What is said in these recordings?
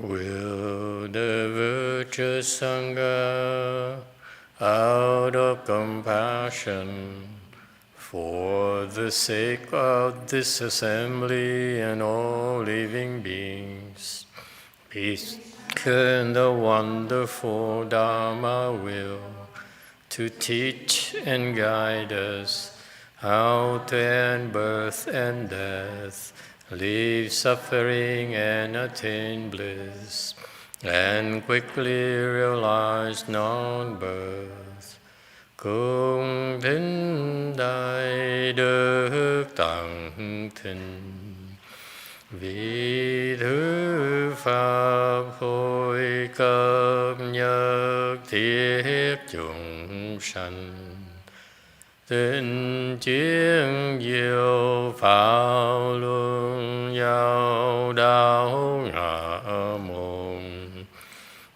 will the virtuous Sangha, out of compassion, for the sake of this assembly and all living beings, beacon the wonderful Dharma will, to teach and guide us how to end birth and death, leave suffering and attain bliss, and quickly realize non-birth. Cung thính đại đức tặng thịnh, vì thứ pháp hồi cấp nhất thiết chúng sanh, tình chiến diệu pháp luân giao đạo ngã môn,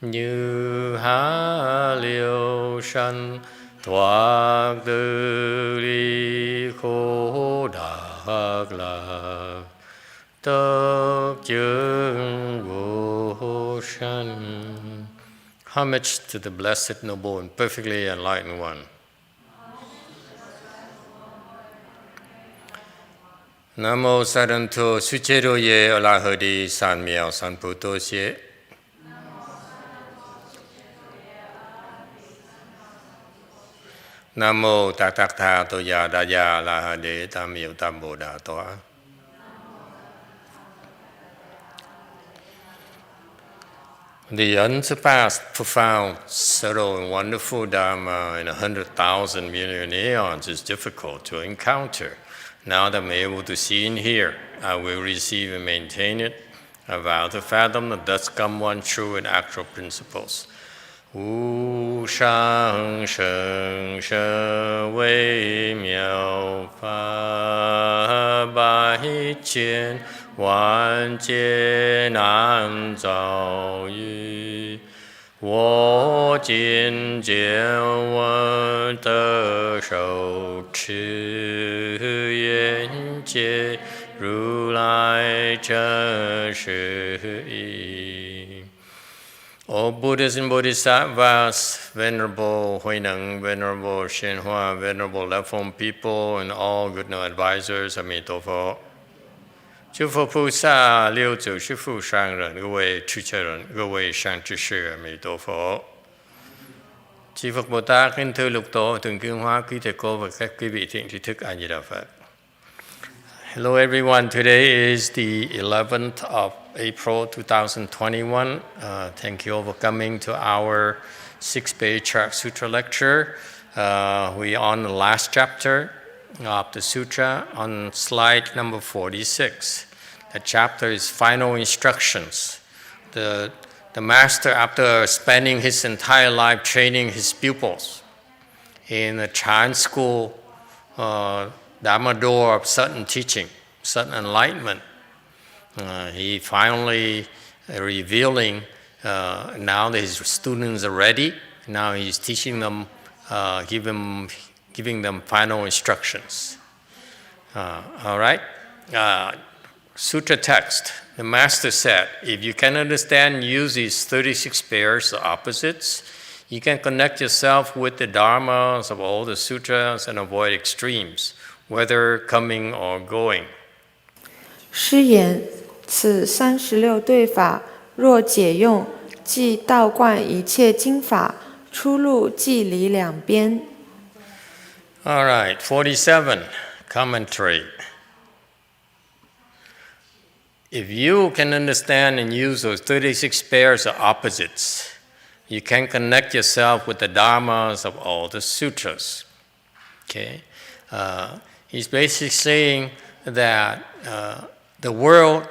như há liêu sanh thoát từ ly khổ đắc lạc, tất chứng vô sanh. Homage to the Blessed, Noble, and Perfectly Enlightened One. Nam mô Sa Đan Thô Sư Chế Đô Ye A La Hơ Đi San Miao San Pu Tô Xie. Nam mô Tát Tát Tha Tô Ya Đa Ya La Ha Đế Tam Miêu Tam Bồ Đà Tọa. The unsurpassed, profound, subtle, and wonderful Dharma in 100,000 million aeons is difficult to encounter. Now that I'm able to see and hear, I will receive and maintain it. I vow to fathom the thus come one true and actual principles. Wu shang sheng she wei miao fa bai qian wan jie nan zao yu. 我今见闻得受持愿解如来真实义。O Buddhas and Bodhisattvas, Venerable Huineng, Venerable YongHua, Venerable Left-Home people, and all good no advisors, Emitofuo. 诸佛菩萨六祖师父上人，各位出家人，各位善知識，阿彌陀佛。Chư Phật Bồ Tát, kính thưa lục tổ, thường cương hóa quý thầy cô và các quý vị thiện tri thức A Di Đà Phật. Hello everyone, today is the 11th of April 2021. Thank you all for coming to our 6th Patriarch Sutra lecture. We are on the last chapter of the sutra on slide number 46. The chapter is Final Instructions. The master, after spending his entire life training his pupils in a Chan school, Dharma door of certain teaching, certain enlightenment, he finally revealing, now that his students are ready, now he's teaching them, giving them final instructions. All right? Sutra text. The master said, if you can understand and use these 36 pairs of opposites, you can connect yourself with the dharmas of all the sutras and avoid extremes, whether coming or going. 师言，此36对法，若解用，即道贯一切经法，出入即离两边。 All right, 47, commentary. If you can understand and use those 36 pairs of opposites, you can connect yourself with the dharmas of all the sutras. Okay? He's basically saying that the world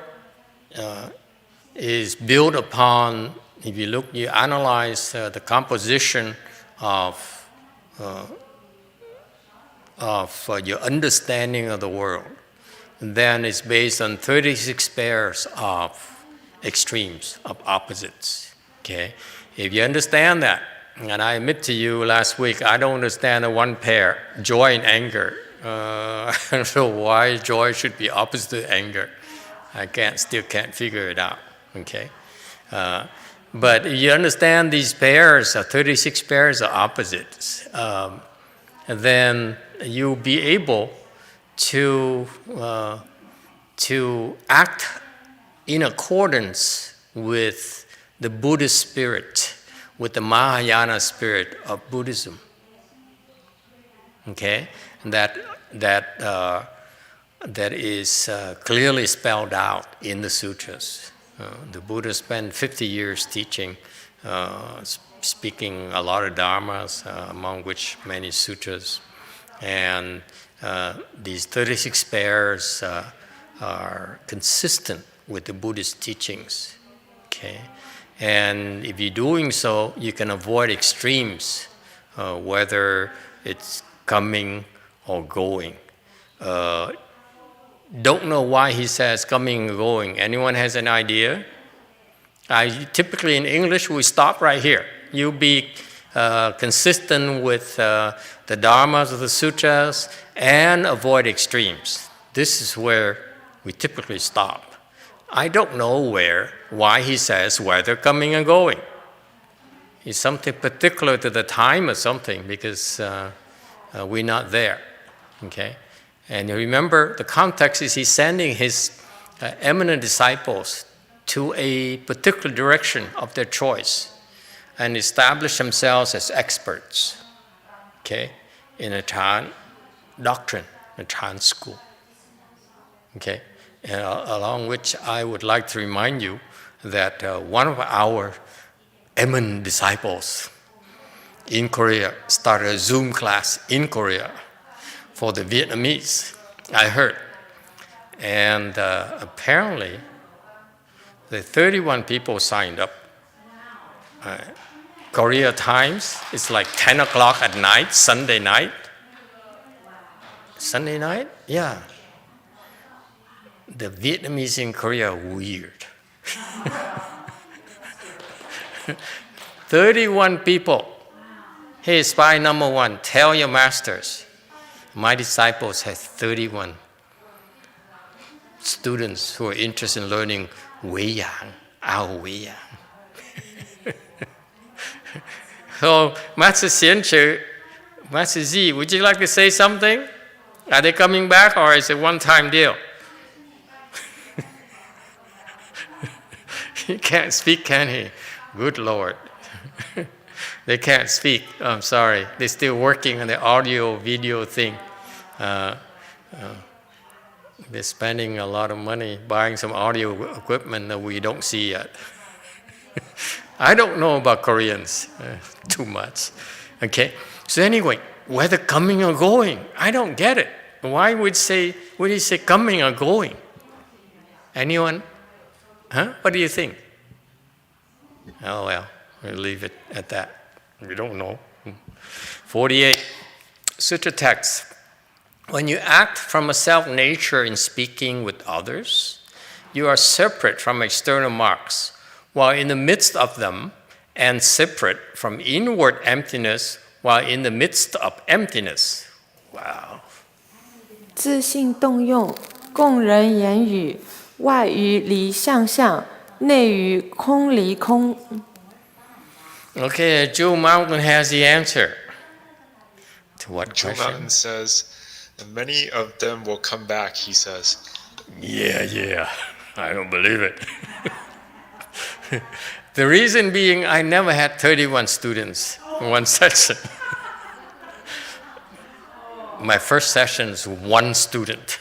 is built upon, if you analyze the composition of your understanding of the world, then it's based on 36 pairs of extremes, of opposites. Okay? If you understand that, and I admit to you last week, I don't understand the one pair, joy and anger. I don't know why joy should be opposite to anger. I still can't figure it out. Okay? But you understand these pairs, 36 pairs are opposites. Then you'll be able to act in accordance with the Buddhist spirit, with the Mahayana spirit of Buddhism. Okay, that is clearly spelled out in the sutras. The Buddha spent 50 years teaching, speaking a lot of dharmas, among which many sutras, and these 36 pairs are consistent with the Buddhist teachings. Okay, and if you're doing so, you can avoid extremes, whether it's coming or going. Don't know why he says coming and going. Anyone has an idea? Typically in English, we stop right here. You be consistent with the dharmas of the sutras and avoid extremes. This is where we typically stop. I don't know why he says whether coming and going. It's something particular to the time or something, because we're not there. Okay? And remember, the context is he's sending his eminent disciples to a particular direction of their choice and establish themselves as experts, okay, in a Chan doctrine, a Chan school. Okay? And along which I would like to remind you that one of our eminent disciples in Korea started a Zoom class in Korea for the Vietnamese, I heard. And apparently, the 31 people signed up. Korea times, it's like 10 o'clock at night, Sunday night. Sunday night? Yeah. The Vietnamese in Korea are weird. 31 people. Hey, spy number one, tell your masters, my disciples have 31 students who are interested in learning Wei Yang, our Wei Yang. So, Master Xianchu, Master Z, would you like to say something? Are they coming back, or is it a one-time deal? He can't speak, can he? Good Lord. They can't speak. I'm sorry. They're still working on the audio, video thing. They're spending a lot of money buying some audio equipment that we don't see yet. I don't know about Koreans too much. Okay? So anyway, whether coming or going, I don't get it. Why would he say coming or going? Anyone? Huh? What do you think? Oh well, we'll leave it at that. We don't know. 48. Sutra text. When you act from a self-nature in speaking with others, you are separate from external marks, while in the midst of them, and separate from inward emptiness, while in the midst of emptiness. Wow. 自性动用，供人言语，外于离相相，内于空离空。 Okay, Joe Mountain has the answer. To what Joe question? Mountain says, and many of them will come back, he says. Yeah. I don't believe it. The reason being, I never had 31 students in one session. My first session is one student.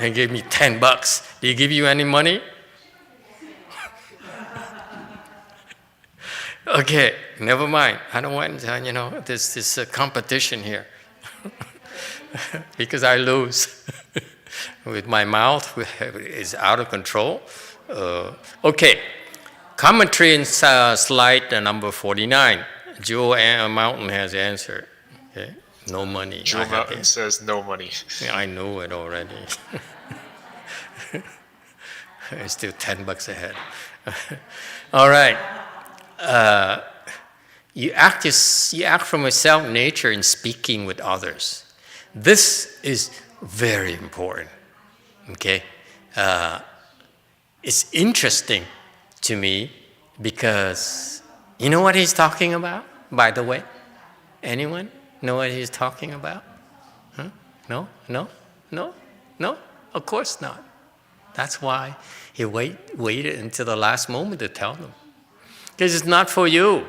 They gave me $10. Did he give you any money? Okay, never mind. I don't want, there's this competition here. Because I lose. With my mouth is out of control. Okay, commentary in slide number 49. Joe Mountain has the answer. Okay. No money. Joe Mountain says no money. Yeah, I know it already. It's still $10 ahead. All right. You act from a self-nature in speaking with others. This is very important. Okay? it's interesting to me because you know what he's talking about, by the way? Anyone know what he's talking about? Huh? No? No? No? No? Of course not. That's why he waited until the last moment to tell them. Because it's not for you.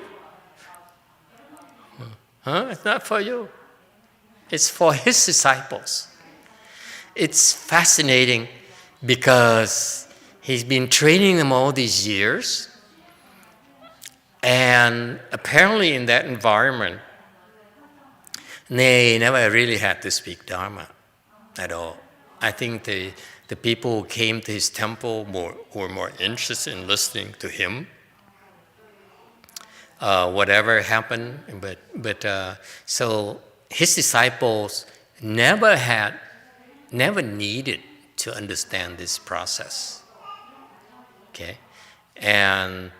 Huh? It's not for you. It's for his disciples. It's fascinating because he's been training them all these years, and apparently in that environment, they never really had to speak Dharma at all. I think the people who came to his temple were more interested in listening to him, whatever happened. But so his disciples never needed to understand this process. Okay, and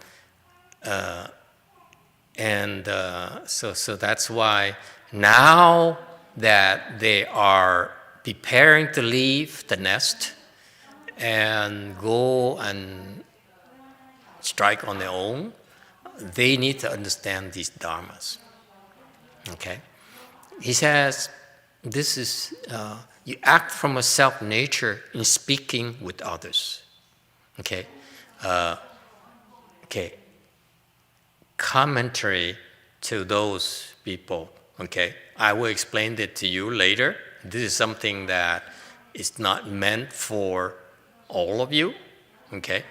so that's why now that they are preparing to leave the nest and go and strike on their own, they need to understand these dharmas. Okay, he says this is you act from a self nature in speaking with others. Okay. Commentary to those people. Okay, I will explain it to you later. This is something that is not meant for all of you. Okay,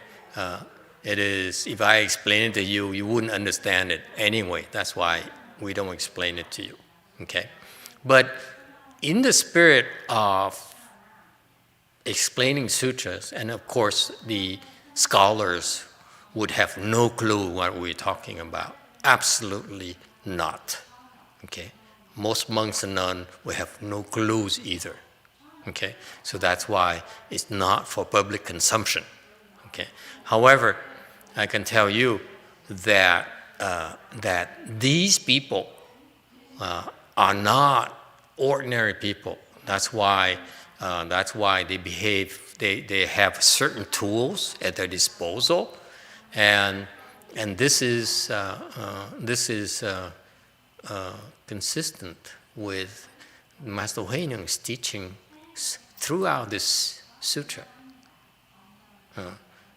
it is. If I explain it to you, you wouldn't understand it anyway. That's why we don't explain it to you. Okay, but in the spirit of explaining sutras, and of course the scholars would have no clue what we're talking about. Absolutely not. Okay? Most monks and nuns will have no clues either. Okay? So that's why it's not for public consumption. Okay? However, I can tell you that that these people are not ordinary people. That's why they behave. They have certain tools at their disposal, and this is consistent with Master Huineng's teaching throughout this sutra.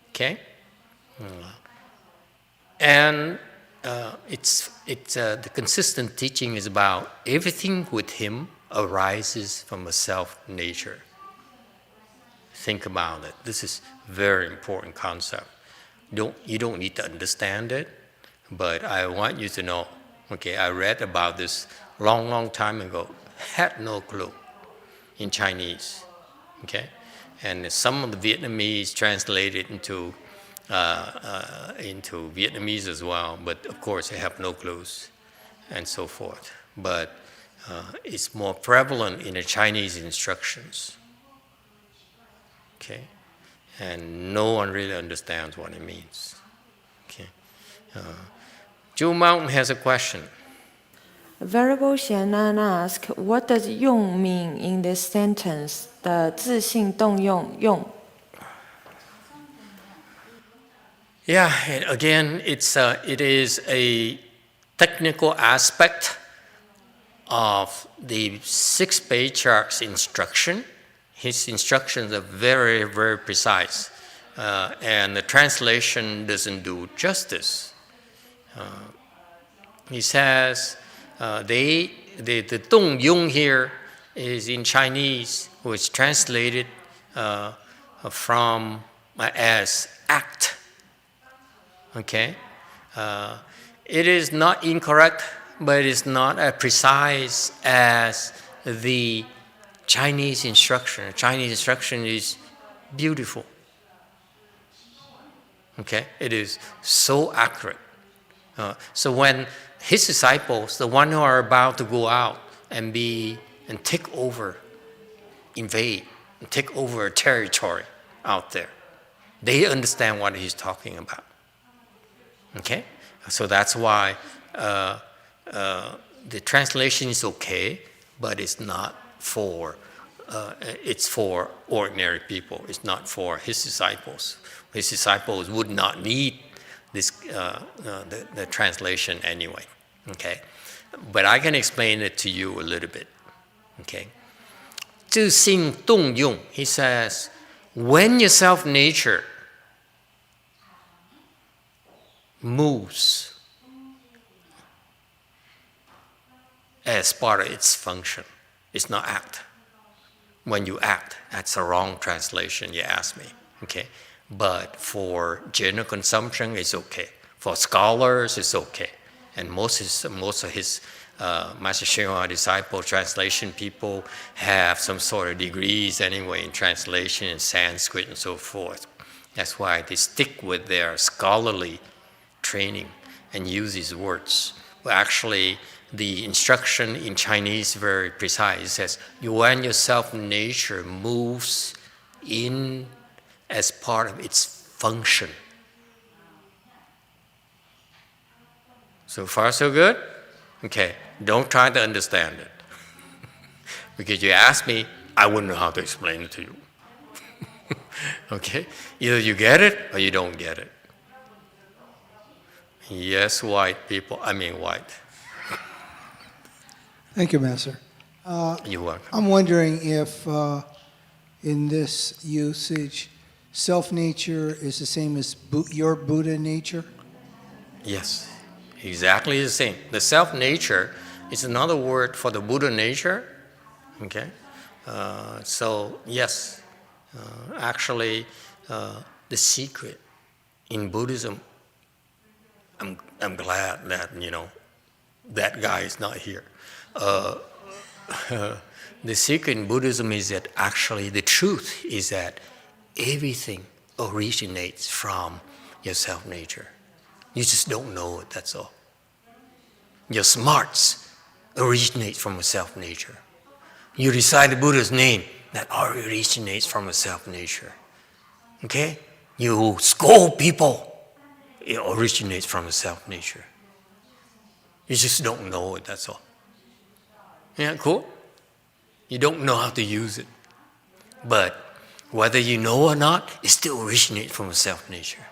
Okay, and it's the consistent teaching is about everything with him arises from a self nature. Think about it. This is very important concept. You don't need to understand it, but I want you to know. Okay, I read about this long time ago. Had no clue in Chinese. Okay, and some of the Vietnamese translated into Vietnamese as well. But of course, I have no clues, and so forth. But it's more prevalent in the Chinese instructions. Okay, and no one really understands what it means. Okay, Zhu Mountain has a question. Venerable Xianan asks, what does 用 mean in this sentence? 的自性动用用. Yeah, again, it is a technical aspect of the 6th Patriarch's instruction. His instructions are very, very precise, and the translation doesn't do justice. He says the Dong Yung here is in Chinese, which translated from as act. Okay, it is not incorrect, but it's not as precise as the Chinese instruction. Chinese instruction is beautiful. Okay, it is so accurate. So when his disciples, the one who are about to go out and take over, invade, and take over a territory out there, they understand what he's talking about. Okay, so that's why the translation is okay, but it's not for. It's for ordinary people. It's not for his disciples. His disciples would not need this the translation anyway. Okay, but I can explain it to you a little bit. Okay, 自性动用, he says, when your self-nature moves as part of its function, it's not act. When you act, that's a wrong translation, you ask me. Okay, but for general consumption, it's okay. For scholars, it's okay. And most of his Master Hsuan disciple translation people have some sort of degrees anyway in translation in Sanskrit and so forth. That's why they stick with their scholarly training and use these words. But actually, the instruction in Chinese is very precise. It says, when your self-nature moves in as part of its function. So far, so good? Okay, don't try to understand it. Because you ask me, I wouldn't know how to explain it to you. Okay? Either you get it or you don't get it. Yes, white people, white. Thank you, Master. You're welcome. I'm wondering if in this usage, self-nature is the same as your Buddha nature? Yes, exactly the same. The self-nature is another word for the Buddha nature. Okay? So, yes, actually, the secret in Buddhism, I'm glad that, that guy is not here. The secret in Buddhism is that actually the truth is that everything originates from your self-nature. You just don't know it, that's all. Your smarts originate from a self-nature. You recite the Buddha's name, that originates from a self-nature. Okay? You scold people, it originates from a self-nature. You just don't know it, that's all. Yeah, cool? You don't know how to use it. But whether you know or not, it still originates from a self-nature.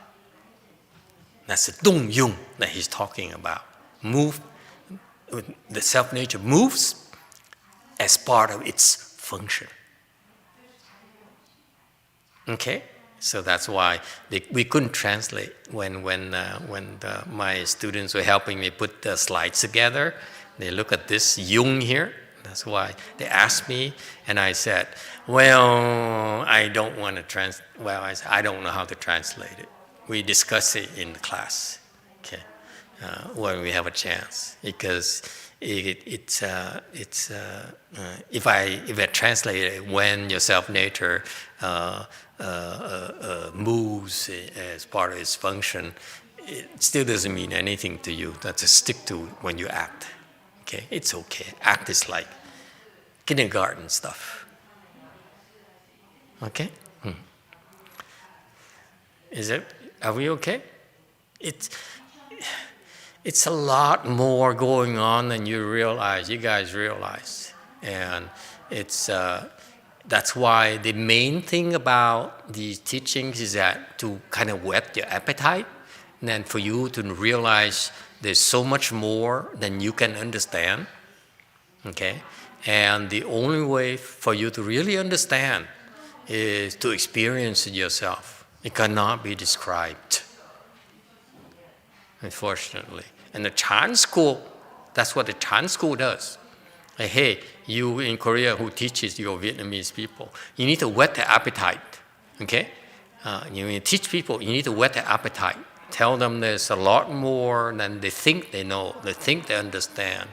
That's the dong yung that he's talking about. The self-nature moves as part of its function. Okay? So that's why we couldn't translate when my students were helping me put the slides together. They look at this yung here. That's why they asked me, and I said, I don't want to I don't know how to translate it. We discuss it in the class, okay, when we have a chance, because if I translate it, when your self-nature moves as part of its function, it still doesn't mean anything to you. That's a stick to when you act. Okay, it's okay. Act is like kindergarten stuff. Okay? Are we okay? It's a lot more going on than you guys realize. And that's why the main thing about these teachings is that to kind of whet your appetite, and then for you to realize there's so much more than you can understand, okay? And the only way for you to really understand is to experience it yourself. It cannot be described, unfortunately. And the Chan school, that's what the Chan school does. Like, hey, you in Korea who teaches your Vietnamese people, you need to whet the appetite, okay? You teach people, you need to whet the appetite. Tell them there's a lot more than they think they know, they think they understand.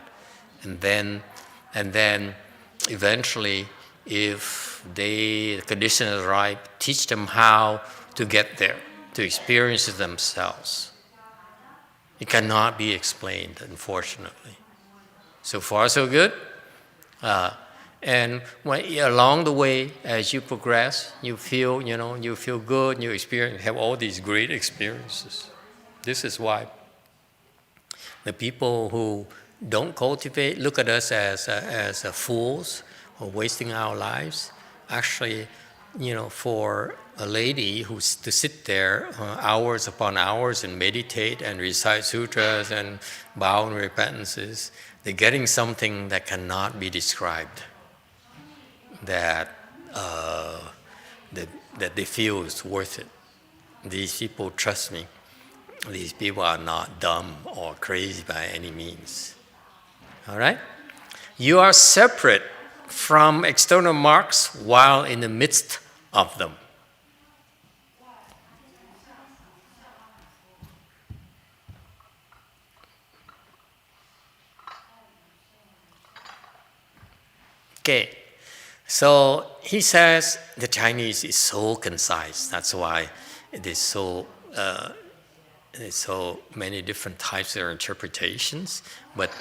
And then eventually, if the condition is right, teach them how to get there, to experience it themselves. It cannot be explained, unfortunately. So far, so good. And along the way, as you progress, you feel good, you have all these great experiences. This is why the people who don't cultivate look at us as fools or wasting our lives. Actually, for a lady who's to sit there hours upon hours and meditate and recite sutras and bow in repentances, they're getting something that cannot be described, that they feel is worth it. These people, trust me, these people are not dumb or crazy by any means. All right? You are separate from external marks while in the midst of them. Okay, so he says the Chinese is so concise. That's why it is so there's so many different types of interpretations. But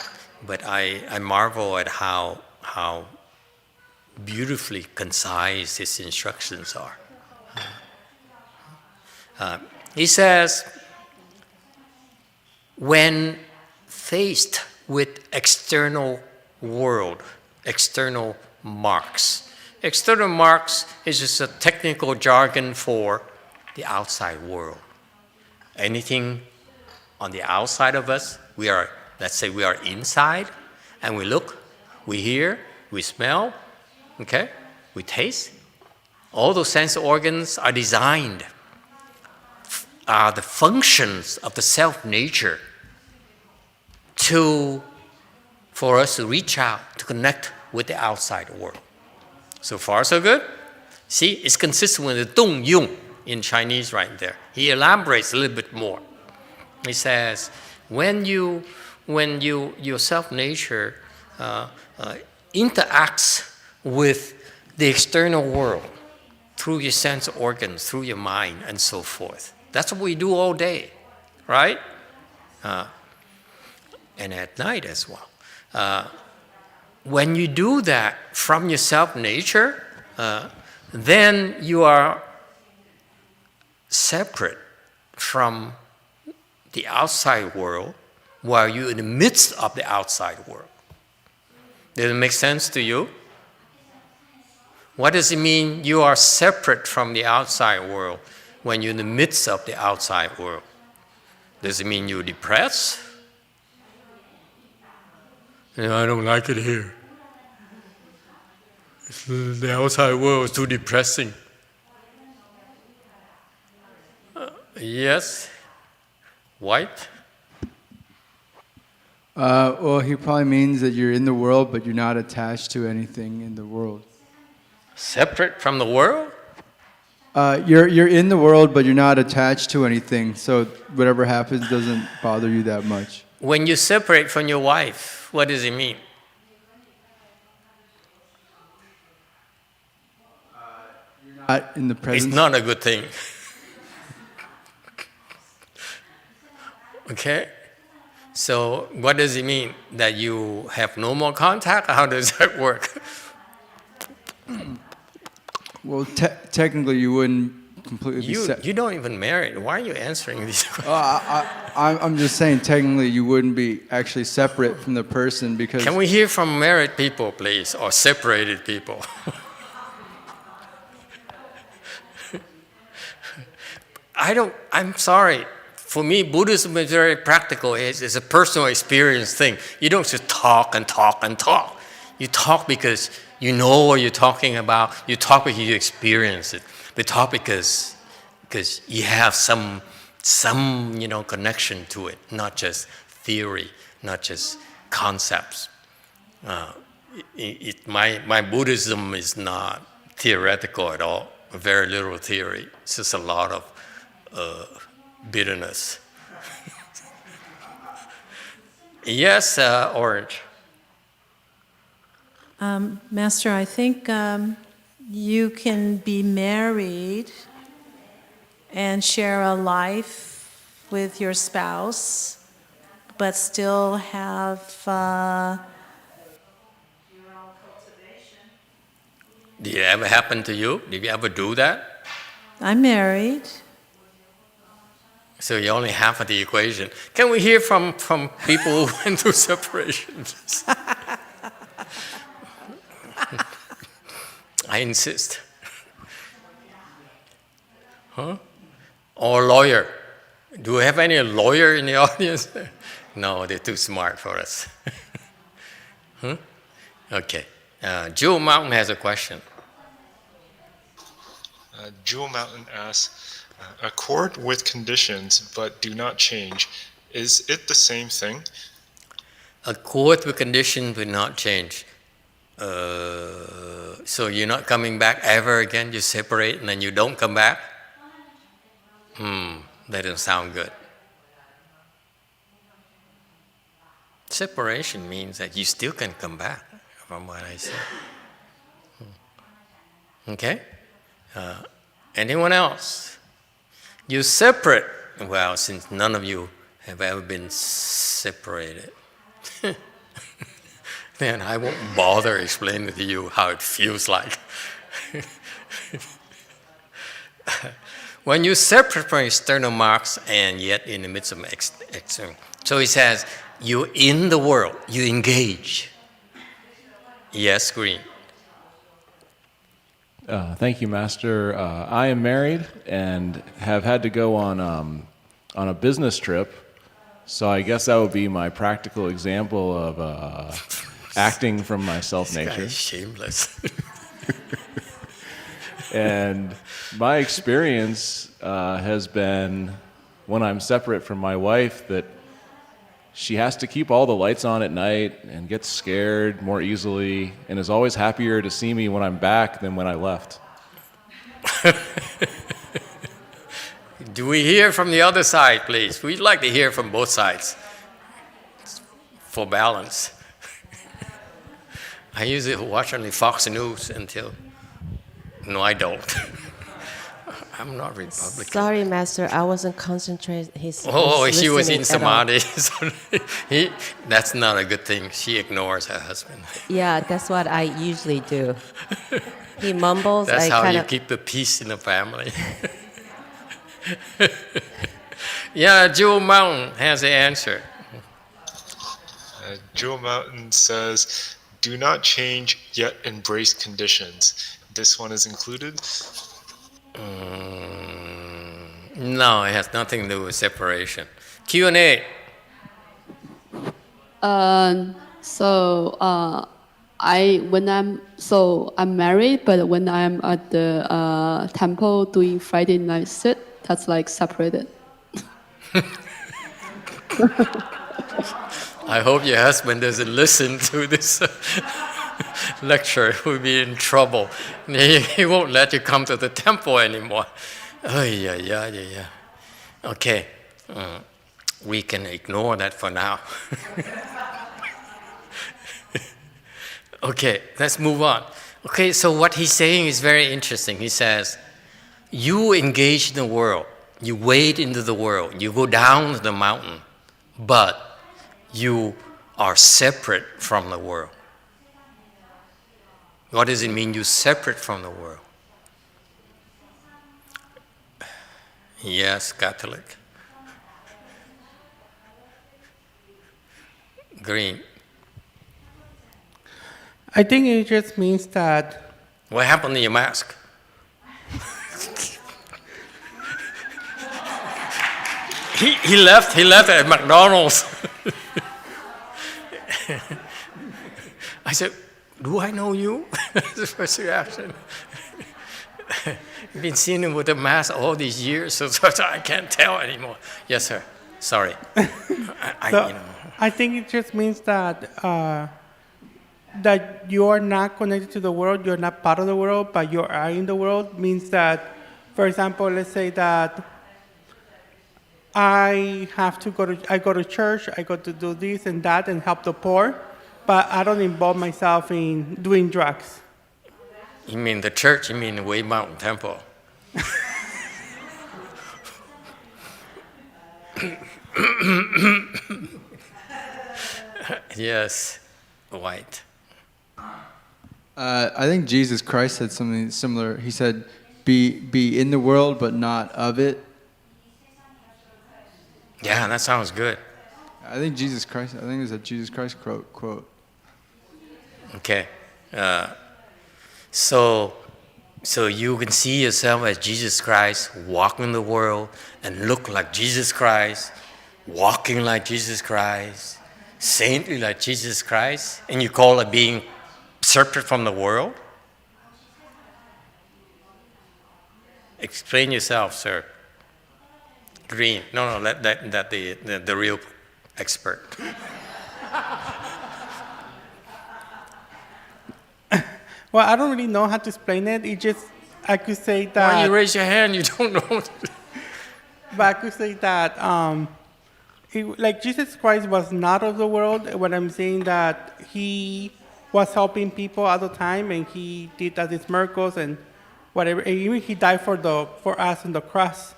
I marvel at how beautifully concise his instructions are. He says, when faced with external world, external marks. External marks is just a technical jargon for the outside world. Anything on the outside of us, let's say we are inside, and we look, we hear, we smell, okay? We taste. All those sense organs are designed, are the functions of the self-nature for us to reach out, to connect with the outside world. So far, so good? See, it's consistent with the Dong Yung in Chinese right there. He elaborates a little bit more. He says, when your self-nature interacts with the external world through your sense organs, through your mind, and so forth. That's what we do all day, right? And at night as well. When you do that from your self-nature, then you are separate from the outside world while you're in the midst of the outside world. Does it make sense to you? What does it mean you are separate from the outside world when you're in the midst of the outside world? Does it mean you're depressed? I don't like it here. The outside world is too depressing. Yes? White? Well, he probably means that you're in the world, but you're not attached to anything in the world. Separate from the world? You're in the world, but you're not attached to anything. So whatever happens doesn't bother you that much. When you separate from your wife, what does it mean? You're not in the presence. It's not a good thing. Okay? So what does it mean? That you have no more contact? How does that work? Well, technically you wouldn't completely be You don't even marry. Why are you answering these questions? I'm just saying technically you wouldn't be actually separate from the person because... Can we hear from married people, please, or separated people? I'm sorry. For me, Buddhism is very practical. It's a personal experience thing. You don't just talk and talk and talk. You talk because you know what you're talking about. You talk because you experience it. You talk because you have some connection to it, not just theory, not just concepts. My Buddhism is not theoretical at all. Very little theory. It's just a lot of bitterness. Yes, Orange. Master, I think you can be married and share a life with your spouse, but still have your own cultivation. Did it ever happen to you? Did you ever do that? I'm married. So you're only half of the equation. Can we hear from people who went through separations? I insist. Huh? Or lawyer. Do we have any lawyer in the audience? No, they're too smart for us. Huh? Okay. Jewel Mountain has a question. Jewel Mountain asks, accord with conditions but do not change. Is it the same thing? Accord with conditions will not change. So you're not coming back ever again? You separate and then you don't come back? That doesn't sound good. Separation means that you still can come back, from what I said. Okay? Anyone else? You separate. Well, since none of you have ever been separated, then I won't bother explaining to you how it feels like. When you separate from external marks and yet in the midst of external. So he says, you're in the world, you engage. Yes, Green. Thank you, Master. I am married and have had to go on a business trip. So I guess that would be my practical example of acting from my self-nature. This guy is shameless. And my experience has been, when I'm separate from my wife, that she has to keep all the lights on at night and gets scared more easily and is always happier to see me when I'm back than when I left. Do we hear from the other side, please? We'd like to hear from both sides for balance. I usually watch only Fox News until... No, I don't. I'm not Republican. Sorry, Master, I wasn't concentrating. She was in samadhi. That's not a good thing. She ignores her husband. Yeah, that's what I usually do. He mumbles. That's how you keep the peace in the family. Yeah, Jewel Mountain has the answer. Jewel Mountain says, do not change yet embrace conditions. This one is included? No, it has nothing to do with separation. Q&A. I'm married, but when I'm at the temple doing Friday night sit, that's like separated. I hope your husband doesn't listen to this lecture. He'll be in trouble. He won't let you come to the temple anymore. Oh, yeah. Okay, we can ignore that for now. Okay, let's move on. Okay, so what he's saying is very interesting. He says, you engage in the world, you wade into the world, you go down the mountain, but you are separate from the world. What does it mean you're separate from the world? Yes, Catholic. Green. I think it just means that... What happened to your mask? he left at McDonald's. I said, do I know you? That's the first reaction. You've been seeing him with a mask all these years, so I can't tell anymore. Yes, sir. Sorry. I think it just means that that you are not connected to the world, you're not part of the world, but you are in the world. Means that, for example, let's say that I go to church, I go to do this and that and help the poor, but I don't involve myself in doing drugs. You mean the church? You mean the Way Mountain Temple? Yes, white. I think Jesus Christ said something similar. He said, be in the world, but not of it. Yeah, that sounds good. I think it's a Jesus Christ quote. Okay. So So you can see yourself as Jesus Christ, walking the world and look like Jesus Christ, walking like Jesus Christ, saintly like Jesus Christ, and you call it being separate from the world? Explain yourself, sir. Green. No, let the real expert. Well, I don't really know how to explain it. It just, I could say that. Why you raise your hand? You don't know. But I could say that, like Jesus Christ was not of the world. When I'm saying that he was helping people all the time, and he did all these miracles and whatever. And even he died for us on the cross.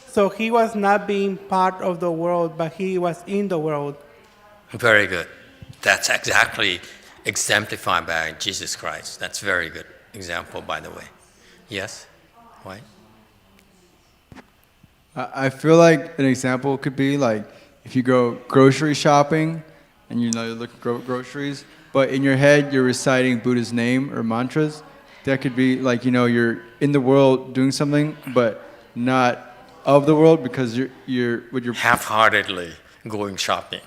So he was not being part of the world, but he was in the world. Very good. That's exactly exemplified by Jesus Christ. That's a very good example, by the way. Yes? Why? I feel like an example could be like if you go grocery shopping and you look at groceries, but in your head you're reciting Buddha's name or mantras. That could be like, you're in the world doing something, but not of the world because you're with your half-heartedly going shopping.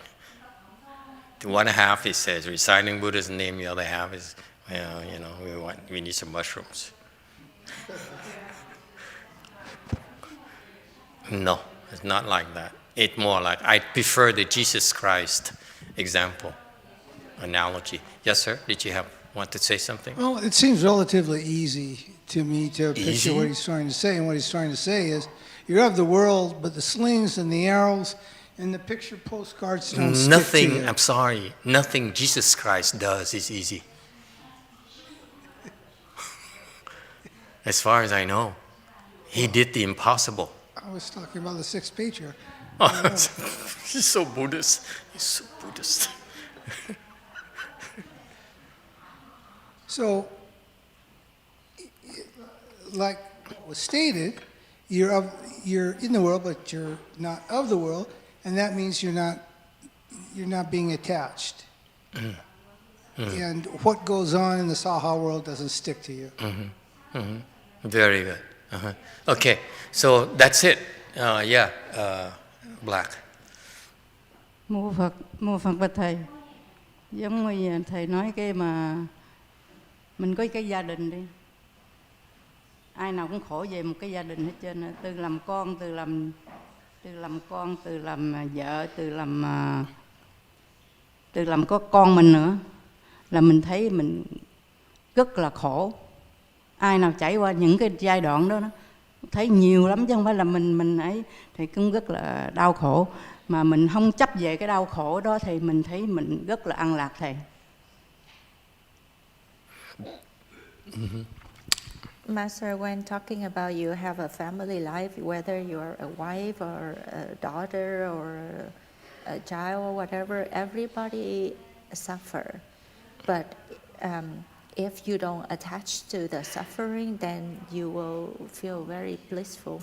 The one half, he says, reciting Buddha's name. The other half is, we need some mushrooms. No, it's not like that. It's more like, I prefer the Jesus Christ example, analogy. Yes, sir? Did you want to say something? Well, it seems relatively easy to me to Easy? picture what he's trying to say. And what he's trying to say is, you're of the world, but the slings and the arrows and the picture postcards don't stick to you. I'm sorry, nothing Jesus Christ does is easy. As far as I know, he did the impossible. I was talking about the 6th Patriarch. Oh, he's so Buddhist. He's so Buddhist. So, like was stated, you're in the world, but you're not of the world, and that means you're not being attached. And what goes on in the Saha world doesn't stick to you. Very good. Okay, so that's it. Black. Mô Phật bạch thầy, giống như thầy nói cái mà mình có cái gia đình đi, ai nào cũng khổ về một cái gia đình hết trơn, từ làm con, từ làm vợ, từ làm có con mình nữa, là mình thấy mình rất là khổ. Ai nào trải qua những cái giai đoạn đó, thấy nhiều lắm chứ không phải là mình ấy, thì cũng rất là đau khổ. Mà mình không chấp về cái đau khổ đó thì mình thấy mình rất là an lạc thầy. Master, when talking about you have a family life, whether you're a wife or a daughter or a child or whatever, everybody suffer. But if you don't attach to the suffering, then you will feel very blissful.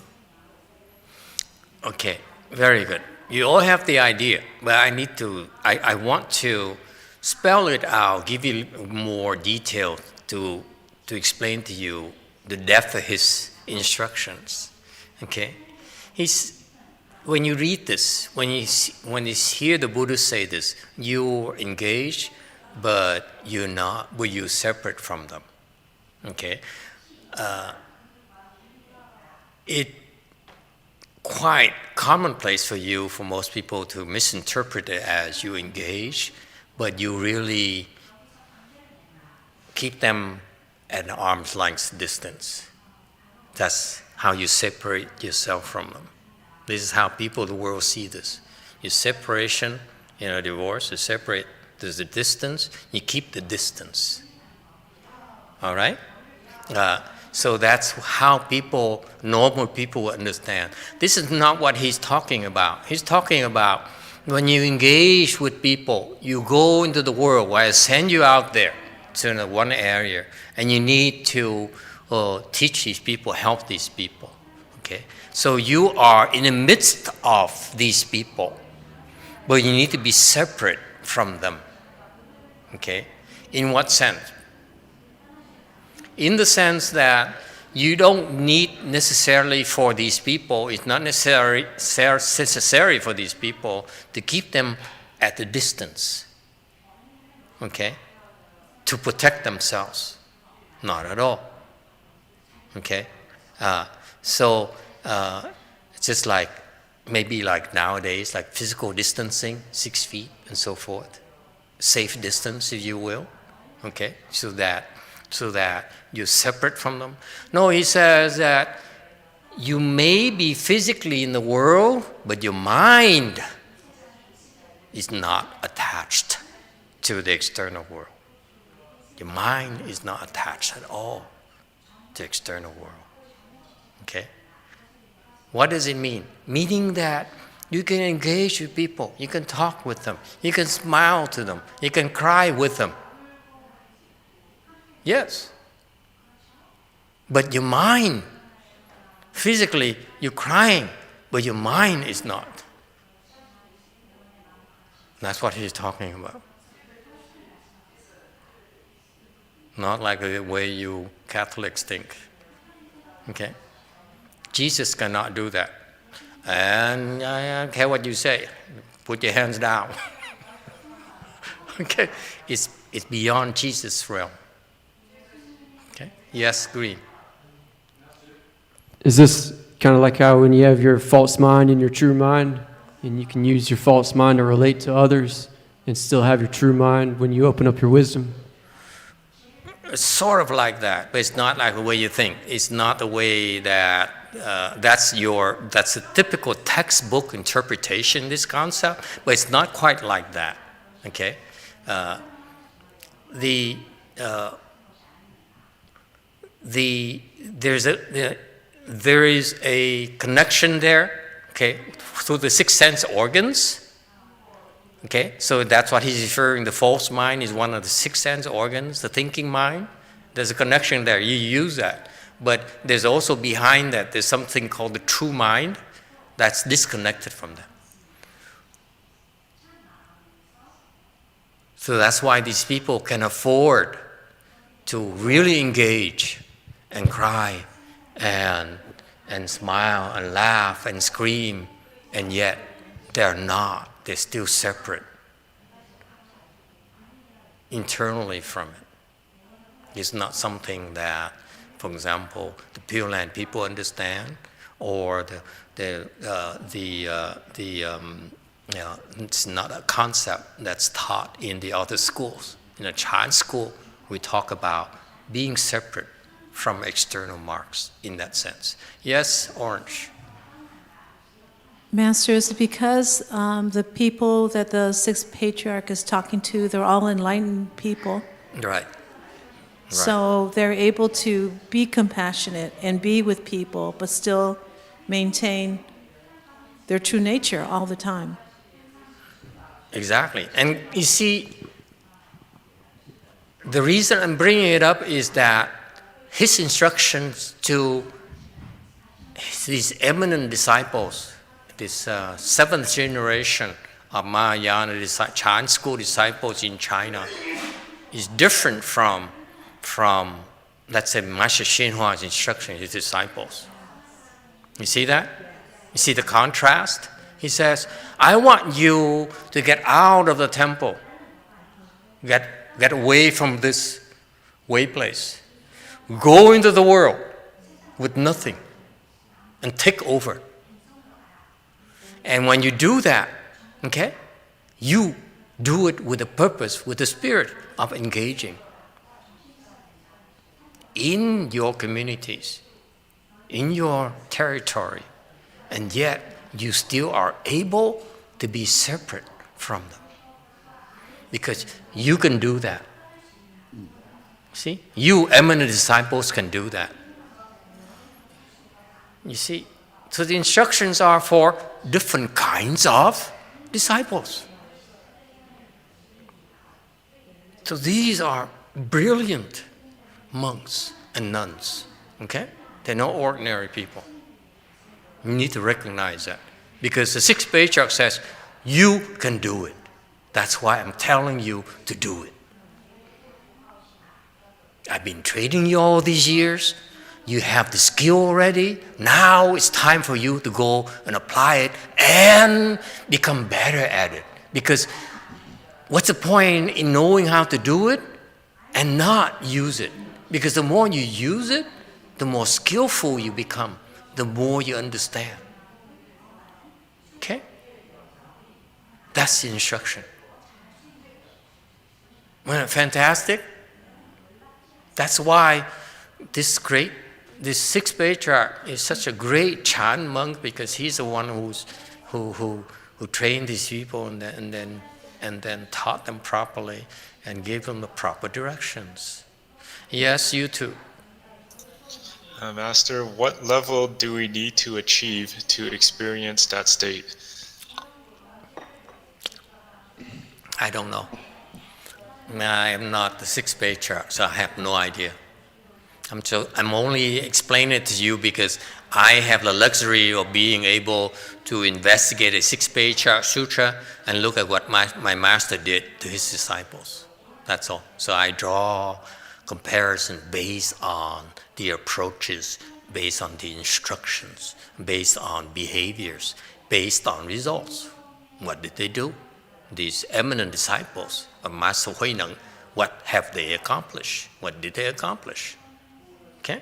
Okay, very good. You all have the idea, but I want to spell it out, give you more detail to explain to you the depth of his instructions. Okay, when you read this, when you hear the Buddha say this, you're engaged, but you're not, but you're separate from them. Okay, it quite commonplace for you, for most people, to misinterpret it as you engage, but you really keep them at an arm's length distance. That's how you separate yourself from them. This is how people of the world see this. Your separation in a divorce, you separate, there's a distance, you keep the distance. All right? So that's how normal people will understand. This is not what he's talking about. He's talking about when you engage with people, you go into the world where I send you out there to one area, and you need to teach these people, help these people. Okay? So you are in the midst of these people, but you need to be separate from them. Okay? In what sense? In the sense that you don't need necessarily for these people, it's not necessary for these people to keep them at a distance, okay, to protect themselves. Not at all, okay? So it's just like, maybe like nowadays, like physical distancing, 6 feet and so forth. Safe distance, if you will, okay? So that you're separate from them. No, he says that you may be physically in the world, but your mind is not attached to the external world. Your mind is not attached at all to the external world, okay? What does it mean? Meaning that you can engage with people, you can talk with them, you can smile to them, you can cry with them. Yes. But your mind, physically, you're crying, but your mind is not. That's what he's talking about. Not like the way you Catholics think. Okay? Jesus cannot do that. And I don't care what you say. Put your hands down. Okay? It's beyond Jesus' realm. Okay? Yes, Green. Is this kind of like how when you have your false mind and your true mind, and you can use your false mind to relate to others and still have your true mind when you open up your wisdom? It's sort of like that, but it's not like the way you think. It's not the way that that's a typical textbook interpretation, this concept, but it's not quite like that. Okay, there is a connection there. Okay, through the 6 sense organs. Okay, so that's what he's referring. The false mind is one of the 6 sense organs, the thinking mind. There's a connection there. You use that. But there's also behind that, there's something called the true mind that's disconnected from that. So that's why these people can afford to really engage and cry and smile and laugh and scream, and yet they're not. They're still separate internally from it. It's not something that, for example, the Pure Land people understand, or it's not a concept that's taught in the other schools. In a Chan school, we talk about being separate from external marks in that sense. Yes, Orange. Master, is it because the people that the 6th Patriarch is talking to, they're all enlightened people? Right. So they're able to be compassionate and be with people, but still maintain their true nature all the time. Exactly. And you see, the reason I'm bringing it up is that his instructions to these eminent disciples, this 7th generation of Mahayana Chan school disciples in China, is different from let's say, Master Xinhua's instruction to his disciples. You see that? You see the contrast? He says, I want you to get out of the temple, get away from this way place, go into the world with nothing, and take over. And when you do that, okay, you do it with a purpose, with the spirit of engaging in your communities, in your territory, and yet you still are able to be separate from them. Because you can do that. See? You eminent disciples can do that. You see? So the instructions are for different kinds of disciples. So these are brilliant monks and nuns, okay? They're not ordinary people. You need to recognize that. Because the 6th Patriarch says, you can do it. That's why I'm telling you to do it. I've been training you all these years. You have the skill already. Now it's time for you to go and apply it and become better at it. Because what's the point in knowing how to do it and not use it? Because the more you use it, the more skillful you become, the more you understand. Okay? That's the instruction. Wasn't it fantastic? That's why this 6th Patriarch is such a great Chan monk, because he's the one who trained these people and then taught them properly and gave them the proper directions. Yes, you too. Master, what level do we need to achieve to experience that state? I don't know. I am not the 6th Patriarch, so I have no idea. I'm only explaining it to you because I have the luxury of being able to investigate a 6th Patriarch Sutra and look at what my master did to his disciples. That's all. So I draw comparison based on the approaches, based on the instructions, based on behaviors, based on results. What did they do? These eminent disciples of Master Huineng, what have they accomplished? What did they accomplish? Okay?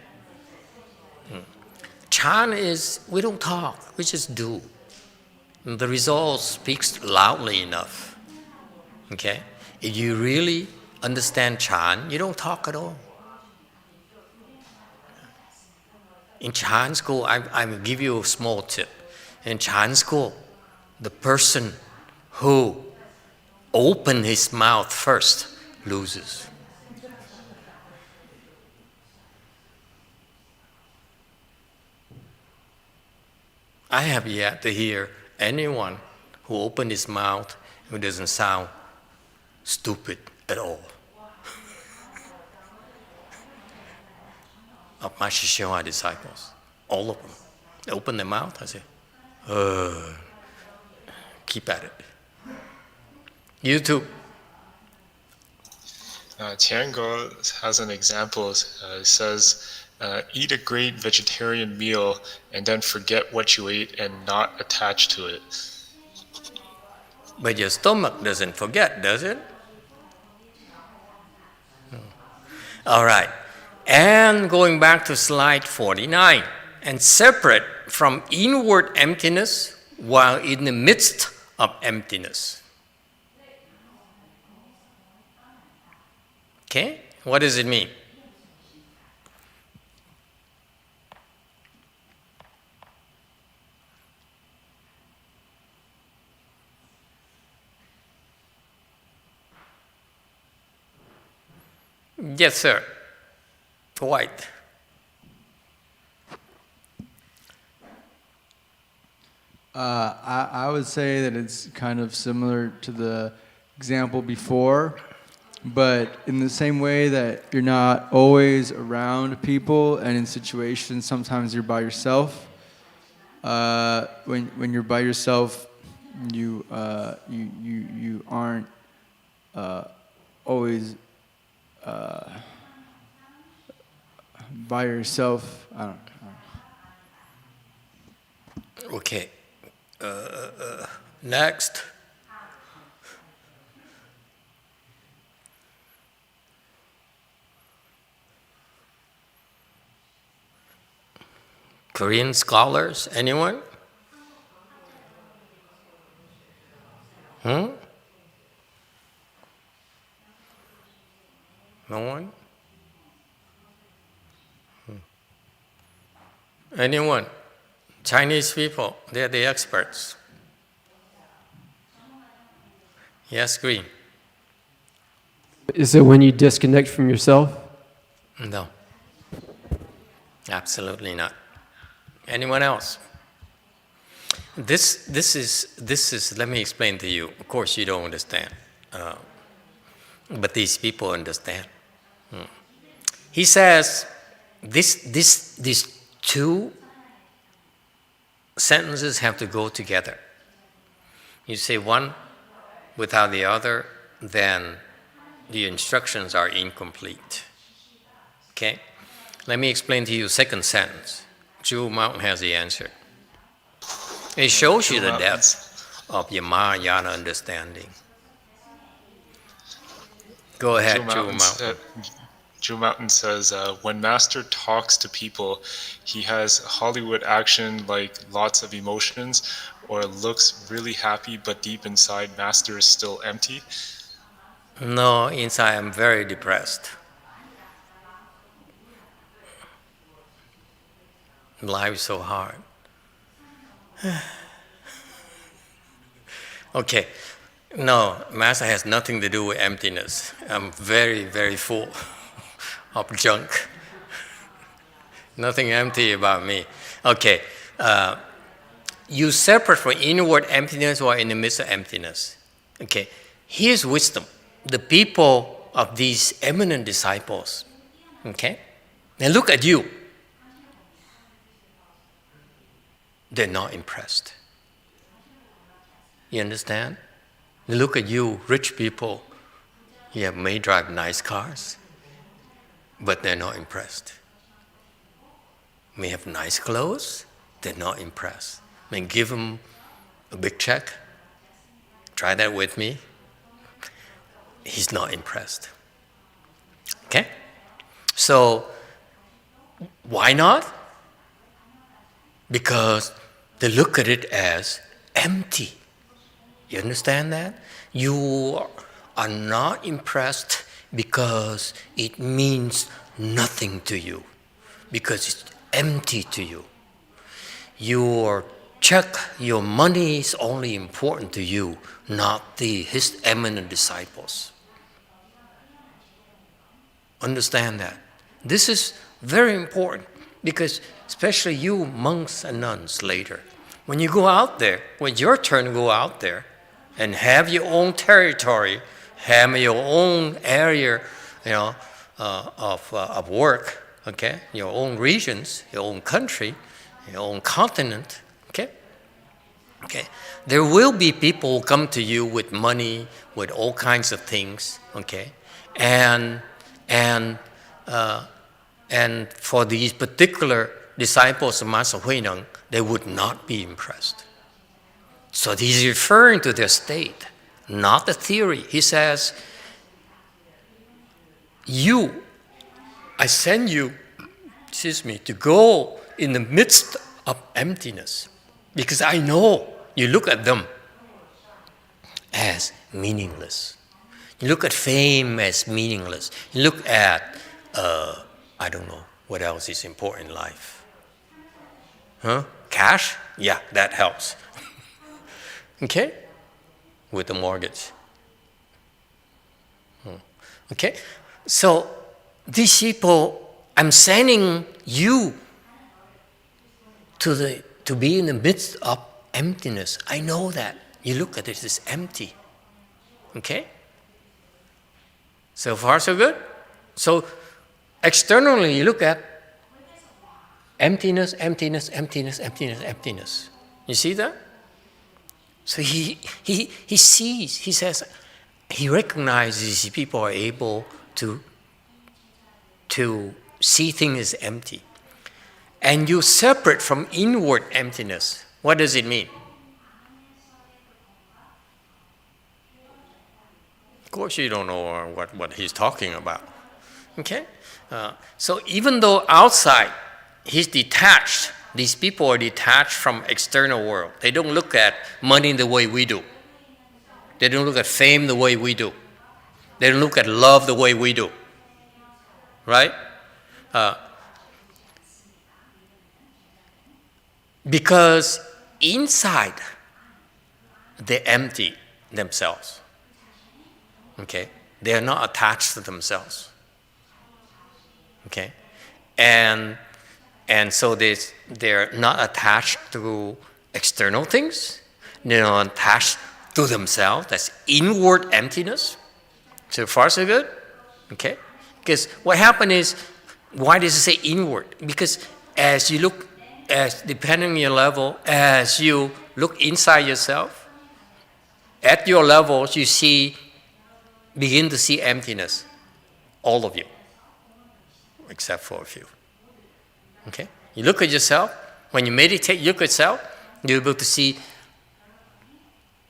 Chan is, we don't talk, we just do. And the result speaks loudly enough. Okay? If you really understand Chan, you don't talk at all. In Chan school, I will give you a small tip. In Chan school, the person who opens his mouth first loses. I have yet to hear anyone who opens his mouth who doesn't sound stupid at all. Of my YongHua disciples, all of them, they open their mouth, I say, keep at it. You too. Tiango has an example. It says, eat a great vegetarian meal and then forget what you ate and not attach to it. But your stomach doesn't forget, does it? All right. And going back to slide 49, and separate from inward emptiness while in the midst of emptiness. Okay? What does it mean? Yes, sir. White. I would say that it's kind of similar to the example before, but in the same way that you're not always around people, and in situations sometimes you're by yourself. When you're by yourself, you aren't always by yourself. I don't know. Okay. Next. Korean scholars, anyone? No one? Anyone? Chinese people, they're the experts. Yes, Green. Is it when you disconnect from yourself? No. Absolutely not. Anyone else? This is, let me explain to you. Of course you don't understand. But these people understand. He says, these two sentences have to go together. You say one without the other, then the instructions are incomplete. Okay? Let me explain to you second sentence. Jewel Mountain has the answer. It shows you the depth of your Mahayana understanding. Go ahead, Jewel Mountain. Jewel Mountain says, when Master talks to people, he has Hollywood action like lots of emotions, or looks really happy, but deep inside, Master is still empty. No, inside I'm very depressed. Life is so hard. Okay, no, Master has nothing to do with emptiness. I'm very, very full of junk. Nothing empty about me. Okay, you separate from inward emptiness or in the midst of emptiness. Okay, here's wisdom. The people of these eminent disciples, okay, they look at you. They're not impressed. You understand? They look at you, rich people. You may drive nice cars, but they're not impressed. May have nice clothes, they're not impressed. May give them a big check. Try that with me. He's not impressed. Okay? So, why not? Because they look at it as empty. You understand that? You are not impressed because it means nothing to you, because it's empty to you. Your check, your money is only important to you, not his eminent disciples. Understand that. This is very important because especially you monks and nuns later, when you go out there, when it's your turn to go out there and have your own territory, have your own area, of work, okay, your own regions, your own country, your own continent, okay? Okay, there will be people who come to you with money, with all kinds of things, okay, and for these particular disciples of Master Huineng, they would not be impressed. So he's referring to their state, not the theory. He says, I send you, to go in the midst of emptiness, because I know you look at them as meaningless. You look at fame as meaningless. You look at, I don't know, what else is important in life? Huh? Cash? Yeah, that helps. Okay? With the mortgage. Okay? So, these people, I'm sending you to be in the midst of emptiness. I know that. You look at it as empty. Okay? So far, so good? So, externally, you look at emptiness, emptiness, emptiness, emptiness, emptiness. You see that? So he sees, he says, he recognizes people are able to see things as empty. And you separate from inward emptiness. What does it mean? Of course you don't know what he's talking about. Okay? So even though outside he's detached, these people are detached from external world. They don't look at money the way we do. They don't look at fame the way we do. They don't look at love the way we do. Right? Because inside, they empty themselves. Okay? They are not attached to themselves. Okay? And so they're not attached to external things. They're not attached to themselves. That's inward emptiness. So far, so good? Okay? Because what happened is, why does it say inward? Because as you look, depending on your level, as you look inside yourself, at your levels, you begin to see emptiness. All of you, except for a few. Okay? You look at yourself. When you meditate, you look at yourself, you're able to see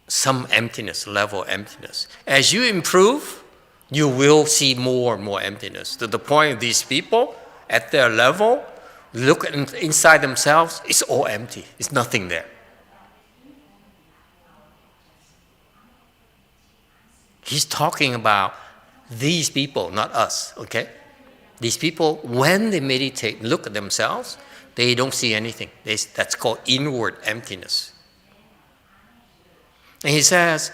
some emptiness, level of emptiness. As you improve, you will see more and more emptiness, to the point these people, at their level, look inside themselves, it's all empty. It's nothing there. He's talking about these people, not us, okay? These people, when they meditate, look at themselves, they don't see anything. That's called inward emptiness. And he says,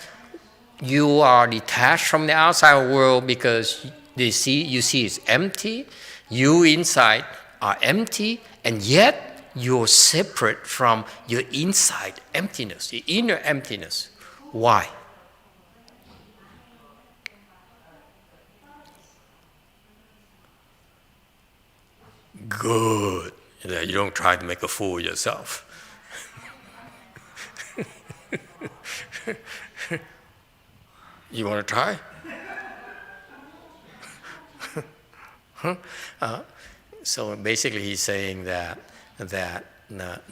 you are detached from the outside world because you see it's empty. You inside are empty, and yet you're separate from your inside emptiness, your inner emptiness. Why? Good. You don't try to make a fool of yourself. You want to try? So basically he's saying that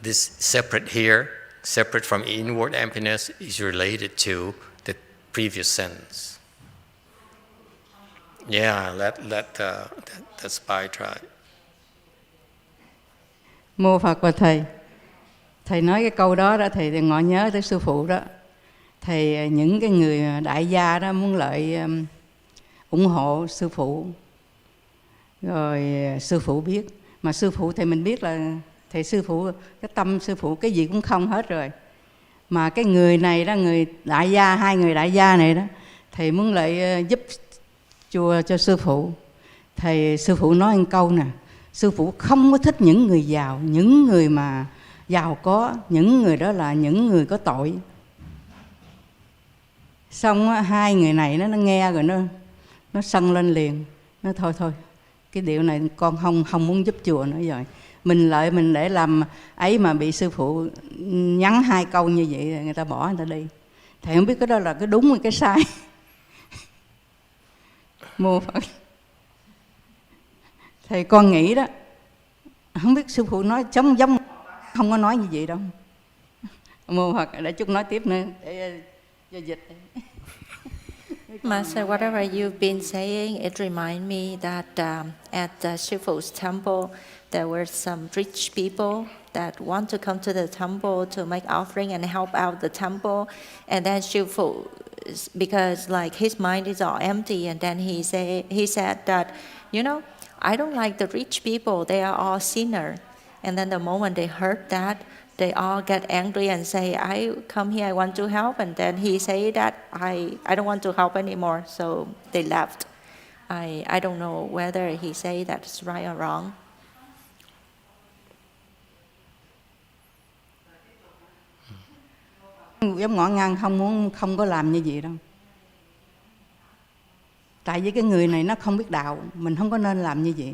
this separate here, separate from inward emptiness, is related to the previous sentence. Yeah, let spy try. Mô Phật và thầy nói cái câu đó đó, thầy ngỏ nhớ tới sư phụ đó. Thầy những cái người đại gia đó muốn lợi ủng hộ sư phụ, rồi sư phụ biết, mà sư phụ thầy mình biết là thầy sư phụ, cái tâm sư phụ cái gì cũng không hết rồi, mà cái người này đó, người đại gia, hai người đại gia này đó, thầy muốn lợi giúp chùa cho sư phụ. Sư phụ nói một câu nè: sư phụ không có thích những người giàu, những người mà giàu có, những người đó là những người có tội. Xong hai người này nó nghe rồi nó sân lên liền, nó thôi cái điều này con không muốn giúp chùa nữa rồi. Mình để làm ấy mà bị sư phụ nhắn hai câu như vậy, người ta bỏ người ta đi. Thầy không biết cái đó là cái đúng hay cái sai. Mô Phật. Thầy con nghĩ đó, không biết sư phụ nói giống không có nói như vậy đâu. Mô Phật, để chút nói tiếp nữa để cho dịch. Master, whatever you've been saying, it reminds me that at Shifu's temple, there were some rich people that want to come to the temple to make offering and help out the temple. And then Shifu, because like his mind is all empty, and then he said that, I don't like the rich people, they are all sinners. And then the moment they heard that, they all get angry and say, I come here, I want to help. And then he say that, I don't want to help anymore. So they left. I don't know whether he say that's right or wrong. Giống ngõ ngang không có làm như vậy đâu. Tại vì cái người này nó không biết đạo, mình không có nên làm như vậy.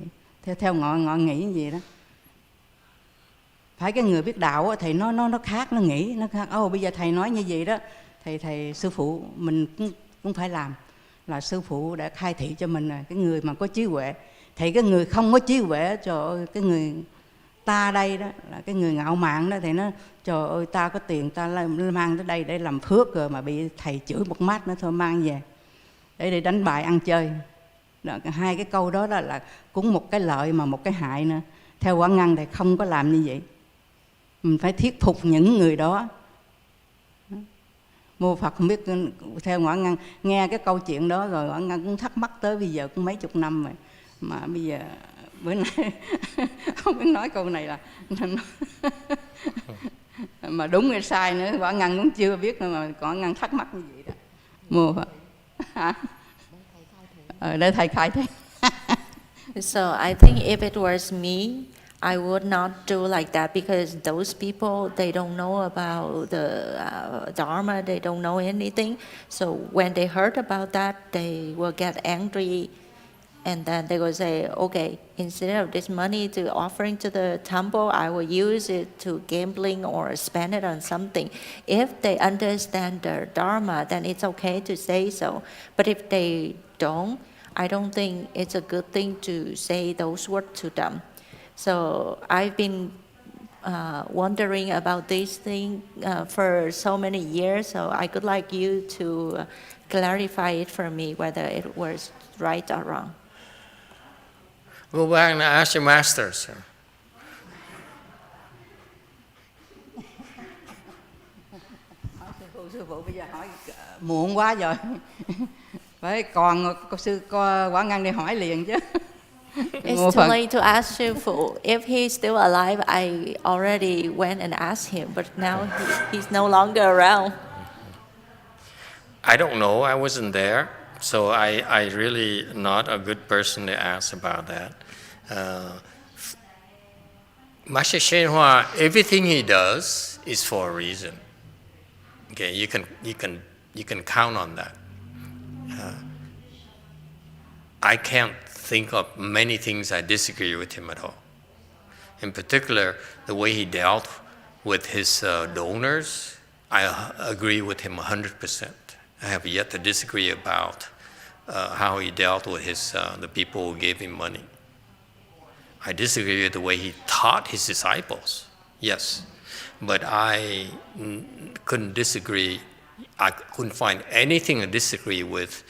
Theo ngọ nghĩ như vậy đó. Phải cái người biết đạo thì nó khác, nó nghĩ nó khác. Bây giờ thầy nói như vậy đó, thầy sư phụ mình cũng phải làm. Là sư phụ đã khai thị cho mình cái người mà có trí huệ. Thì cái người không có trí huệ, cho cái người ta đây đó, là cái người ngạo mạn đó, thì nó trời ơi, ta có tiền ta mang tới đây để làm phước, rồi mà bị thầy chửi một mát nữa thôi mang về để đánh bài ăn chơi. Đó, hai cái câu đó là cũng một cái lợi mà một cái hại nữa. Theo Quán Ngăn thì không có làm như vậy. Mình phải thuyết phục những người đó. Mô Phật không biết, theo Quán Ngăn nghe cái câu chuyện đó rồi Quán Ngăn cũng thắc mắc tới bây giờ cũng mấy chục năm rồi, mà bây giờ bữa nay không biết nói câu này là mà đúng hay sai nữa, Quán Ngăn cũng chưa biết nữa, mà Quán Ngăn thắc mắc như vậy đó. Mô Phật. Để thầy khai thế. So I think if it was me, I would not do like that, because those people, they don't know about the Dharma, they don't know anything. So when they heard about that, they will get angry, and then they will say, okay, instead of this money to offering to the temple, I will use it to gambling or spend it on something. If they understand the Dharma, then it's okay to say so. But if they don't, I don't think it's a good thing to say those words to them. So I've been wondering about this thing for so many years. So I would like you to clarify it for me, whether it was right or wrong. Go back and ask your master, sir. Sư phụ bây giờ hỏi muộn quá rồi. Phải còn sư Quảng Ngân đi hỏi liền chứ. It's too late to ask Shifu. If he's still alive, I already went and asked him, but now he's no longer around. I don't know. I wasn't there, so I really not a good person to ask about that. Master YongHua, everything he does is for a reason. Okay, you can count on that. I can't think of many things I disagree with him at all. In particular, the way he dealt with his donors, I agree with him 100%. I have yet to disagree about how he dealt with the people who gave him money. I disagree with the way he taught his disciples, yes, but I couldn't disagree. I couldn't find anything to disagree with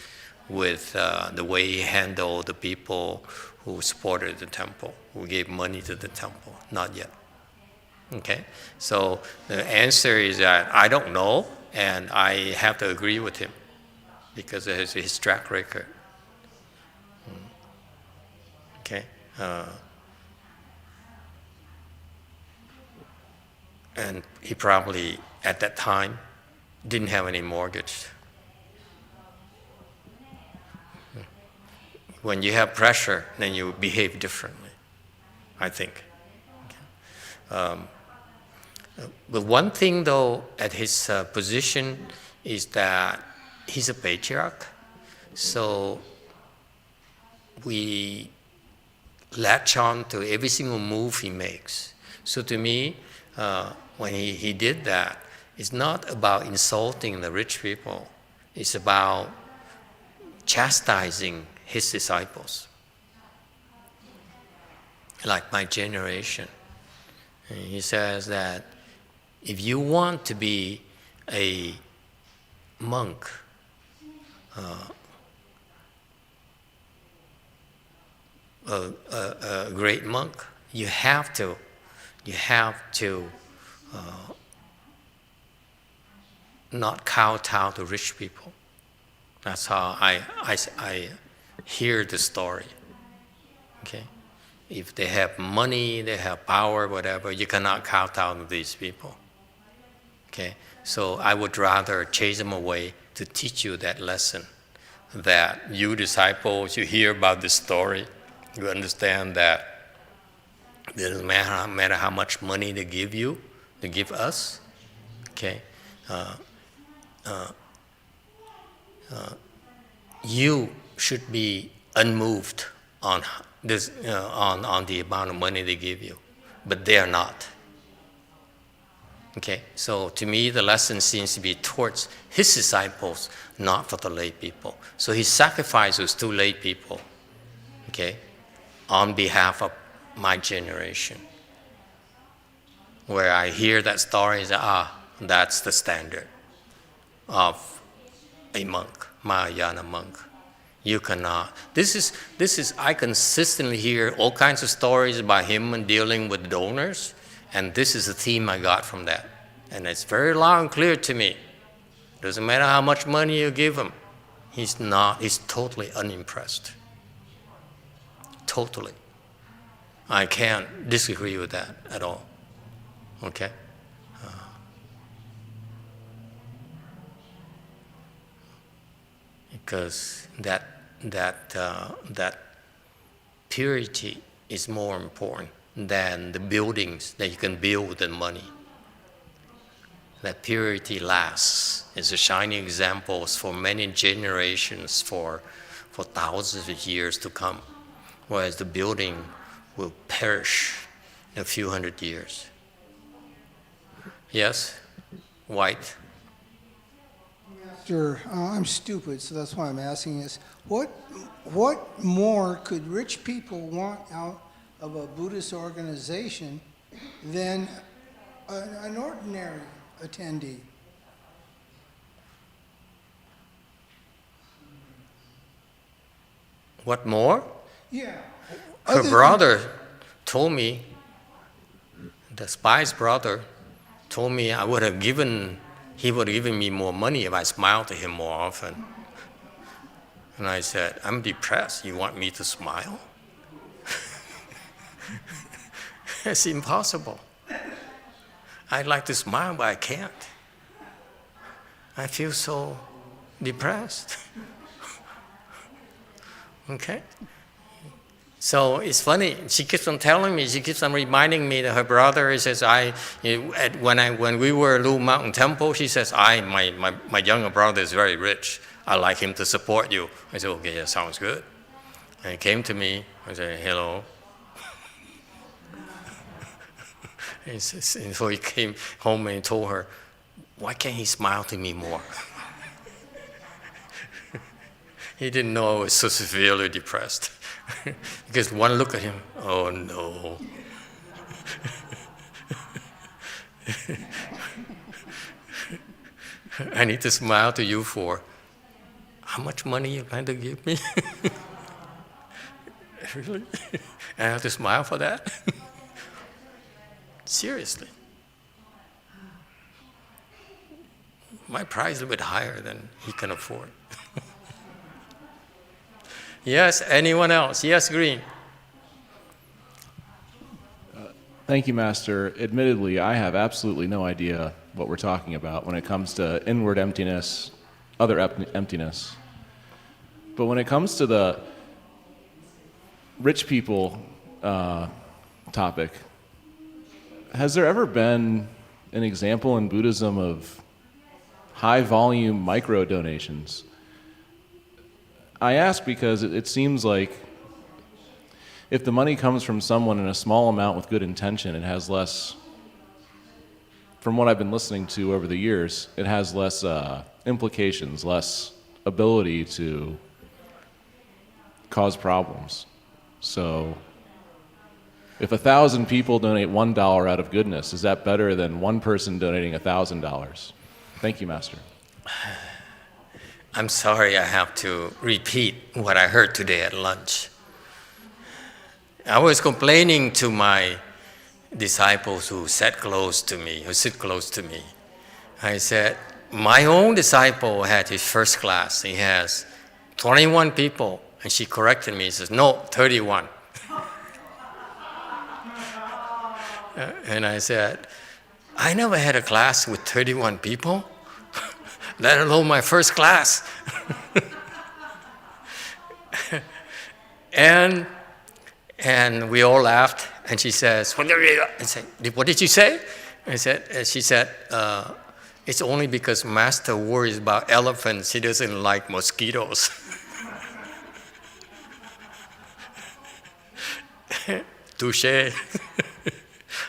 the way he handled the people who supported the temple, who gave money to the temple. Not yet. Okay? So the answer is that I don't know, and I have to agree with him because of his track record. Okay? And he probably, at that time, didn't have any mortgage. When you have pressure, then you behave differently, I think. Okay. But one thing, though, at his position is that he's a patriarch, so we latch on to every single move he makes. So to me, when he did that, it's not about insulting the rich people. It's about chastising his disciples, like my generation. And he says that if you want to be a monk, a great monk, you have to not kowtow to rich people. That's how I hear the story. Okay, if they have money, they have power, whatever, you cannot kowtow to these people. Okay, so I would rather chase them away to teach you that lesson. That you disciples, you hear about this story, you understand that it doesn't matter how much money they give you, they give us. Okay, you should be unmoved on this, on the amount of money they give you, but they are not. Okay, so to me, the lesson seems to be towards his disciples, not for the lay people. So he sacrificed those two lay people, okay, on behalf of my generation. Where I hear that story, that's the standard of a monk, Mahayana monk. You cannot. This is. I consistently hear all kinds of stories about him and dealing with donors, and this is the theme I got from that. And it's very loud and clear to me. Doesn't matter how much money you give him, he's totally unimpressed. Totally. I can't disagree with that at all. Okay? Because that purity is more important than the buildings that you can build with the money. That purity lasts. It's a shining example for many generations, for thousands of years to come, whereas the building will perish in a few hundred years. Yes? White? Master, I'm stupid, so that's why I'm asking this. What more could rich people want out of a Buddhist organization than an ordinary attendee. What more? Yeah. Her brother told me, the spy's brother told me he would have given me more money if I smiled to him more often. And I said, I'm depressed. You want me to smile? It's impossible. I'd like to smile, but I can't. I feel so depressed. Okay? So it's funny. She keeps on telling me, she keeps on reminding me that her brother, he says, when we were at Lu Mountain Temple, she says, my younger brother is very rich. I'd like him to support you. I said, okay, that sounds good. And he came to me, I said, hello. And so he came home and told her, why can't he smile to me more? He didn't know I was so severely depressed. Because one look at him, oh no. I need to smile to you for, how much money you plan to give me? Really? I have to smile for that? Seriously. My price is a little bit higher than he can afford. Yes, anyone else? Yes, Green. Thank you, Master. Admittedly, I have absolutely no idea what we're talking about when it comes to inward emptiness, other emptiness. But when it comes to the rich people topic, has there ever been an example in Buddhism of high-volume micro-donations? I ask because it seems like if the money comes from someone in a small amount with good intention, it has less, from what I've been listening to over the years, it has less implications, less ability to cause problems. So if 1,000 people donate $1 out of goodness, is that better than one person donating $1,000? Thank you, Master. I'm sorry I have to repeat what I heard today at lunch. I was complaining to my disciples who sit close to me. I said, my own disciple had his first class. He has 21 people. And she corrected me. She says, no, 31. And I said, I never had a class with 31 people, let alone my first class. And we all laughed. And she says, what did you say? She said, it's only because Master worries about elephants. He doesn't like mosquitoes. Touché.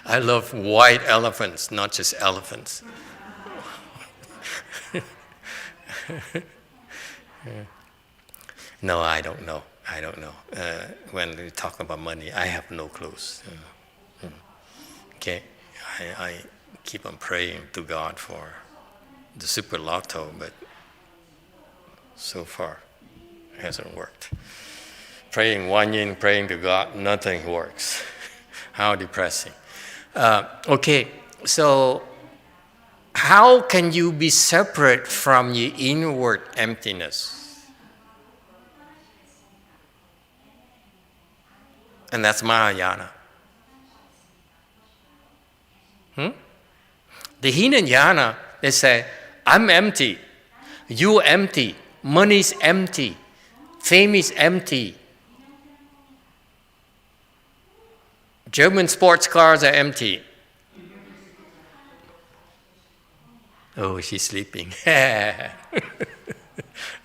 I love white elephants, not just elephants. No, I don't know. When we talk about money, I have no clues. Okay, I keep on praying to God for the super lotto, but so far it hasn't worked. Praying Yin, praying to God, nothing works. How depressing. Okay, so how can you be separate from your inward emptiness? And that's Mahayana. The Hinayana, they say, I'm empty, you empty, money's empty, fame is empty, German sports cars are empty. Oh, she's sleeping.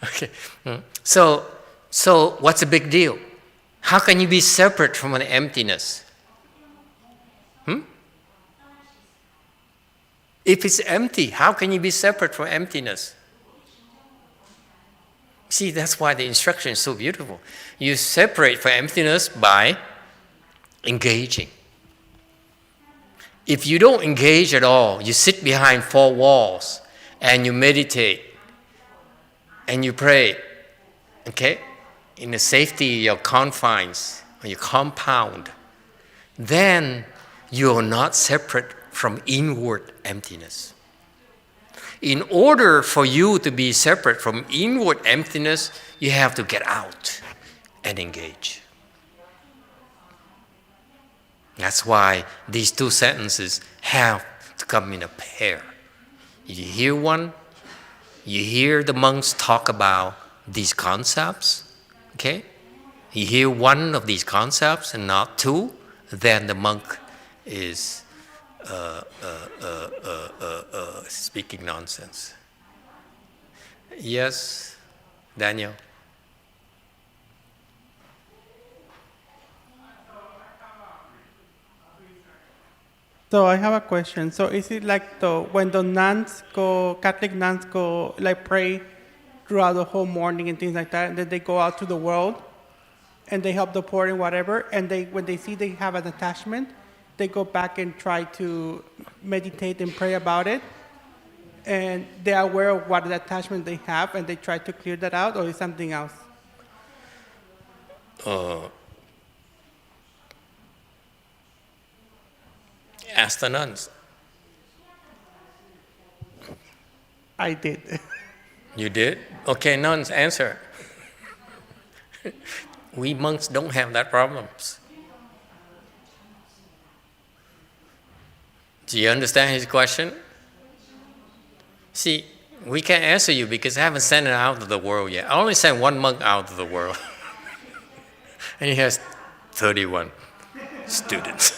Okay. So what's the big deal? How can you be separate from an emptiness? If it's empty, how can you be separate from emptiness? See, that's why the instruction is so beautiful. You separate from emptiness by engaging. If you don't engage at all, you sit behind four walls and you meditate and you pray, okay, in the safety of your confines or your compound, then you are not separate from inward emptiness. In order for you to be separate from inward emptiness, you have to get out and engage. That's why these two sentences have to come in a pair. You hear one, you hear the monks talk about these concepts, okay? You hear one of these concepts and not two, then the monk is speaking nonsense. Yes, Daniel? So I have a question. So is it like when the nuns go, Catholic nuns go, like pray throughout the whole morning and things like that, and then they go out to the world and they help the poor and whatever, and when they see they have an attachment, they go back and try to meditate and pray about it, and they're aware of what attachment they have, and they try to clear that out, or is something else? Ask the nuns. I did. You did? Okay, nuns, answer. We monks don't have that problems. Do you understand his question? See, we can't answer you because I haven't sent it out of the world yet. I only sent one monk out of the world. And he has 31 students.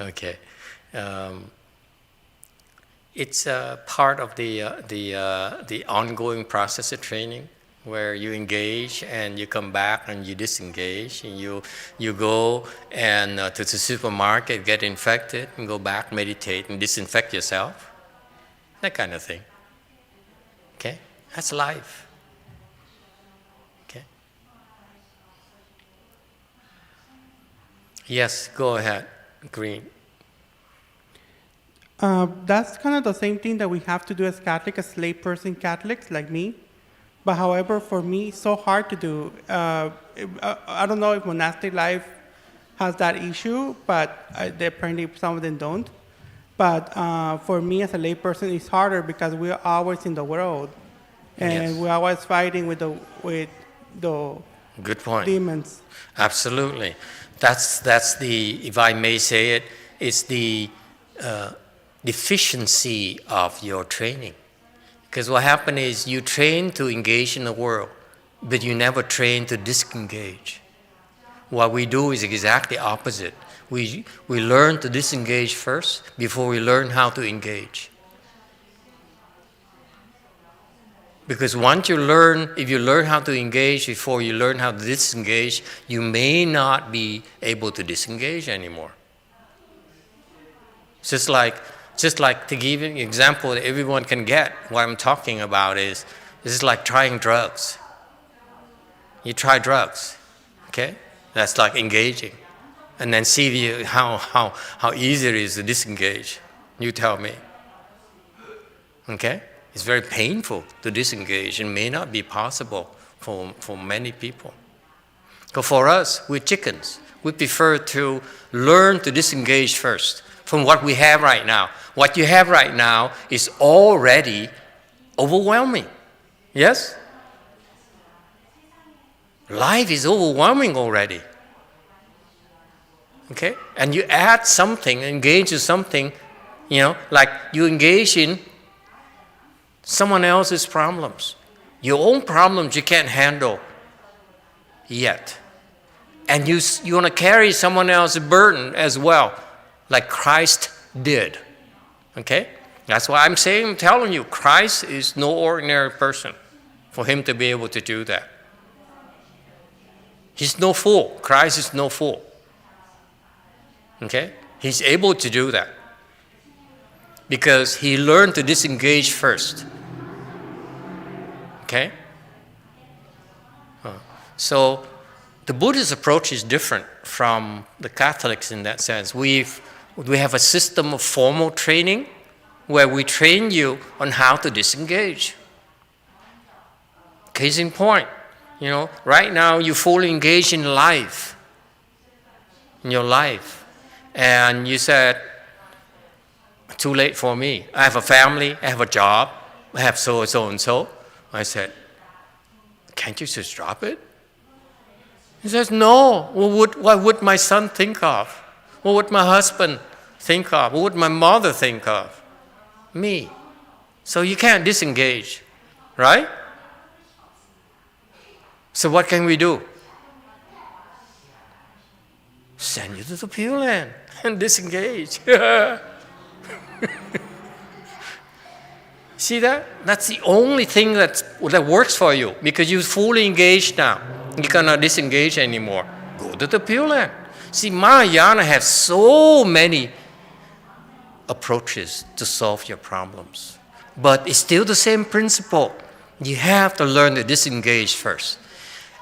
Okay, it's a part of the ongoing process of training, where you engage and you come back and you disengage, and you go and to the supermarket, get infected, and go back, meditate, and disinfect yourself. That kind of thing. Okay, that's life. Okay. Yes, go ahead. Green. That's kind of the same thing that we have to do as Catholics, as layperson Catholics like me. But however, for me, it's so hard to do. I don't know if monastic life has that issue, but apparently some of them don't. But for me as a layperson, it's harder because we're always in the world. And we're always fighting with the Good point. demons. Absolutely. That's the, if I may say it, it's the deficiency of your training. Because what happens is you train to engage in the world, but you never train to disengage. What we do is exactly opposite. We learn to disengage first before we learn how to engage. Because once you learn, if you learn how to engage before you learn how to disengage, you may not be able to disengage anymore. Just like to give an example that everyone can get, what I'm talking about is, this is like trying drugs. You try drugs, okay? That's like engaging. And then see how easy it is to disengage. You tell me. Okay? It's very painful to disengage and may not be possible for many people. So for us, we're chickens. We prefer to learn to disengage first from what we have right now. What you have right now is already overwhelming. Yes? Life is overwhelming already. Okay? And you add something, engage in something, like you engage in someone else's problems. Your own problems you can't handle yet. And you want to carry someone else's burden as well, like Christ did. Okay? That's why I'm telling you, Christ is no ordinary person for him to be able to do that. He's no fool. Christ is no fool. Okay? He's able to do that. because he learned to disengage first. Okay? So the Buddhist approach is different from the Catholics in that sense. We have a system of formal training where we train you on how to disengage. Case in point, right now you're fully engaged in life, in your life. And you said, too late for me. I have a family, I have a job, I have so and so and so. I said, can't you just drop it? He says, no. What would my son think of? What would my husband think of? What would my mother think of? Me. So you can't disengage, right? So what can we do? Send you to the Pure Land and disengage. See that? That's the only thing that works for you, because you're fully engaged now. You cannot disengage anymore. Go to the Pure Land. See, Mahayana has so many approaches to solve your problems. But it's still the same principle. You have to learn to disengage first.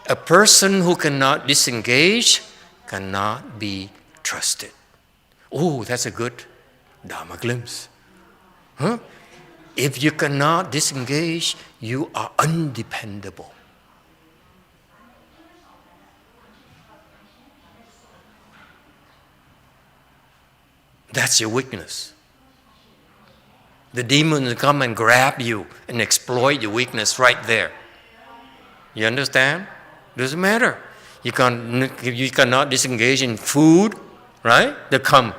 A person who cannot disengage cannot be trusted. Oh, that's a good Dharma glimpse. Huh? If you cannot disengage, you are undependable. That's your weakness. The demons come and grab you and exploit your weakness right there. You understand? Doesn't matter. You cannot disengage in food, right? They come.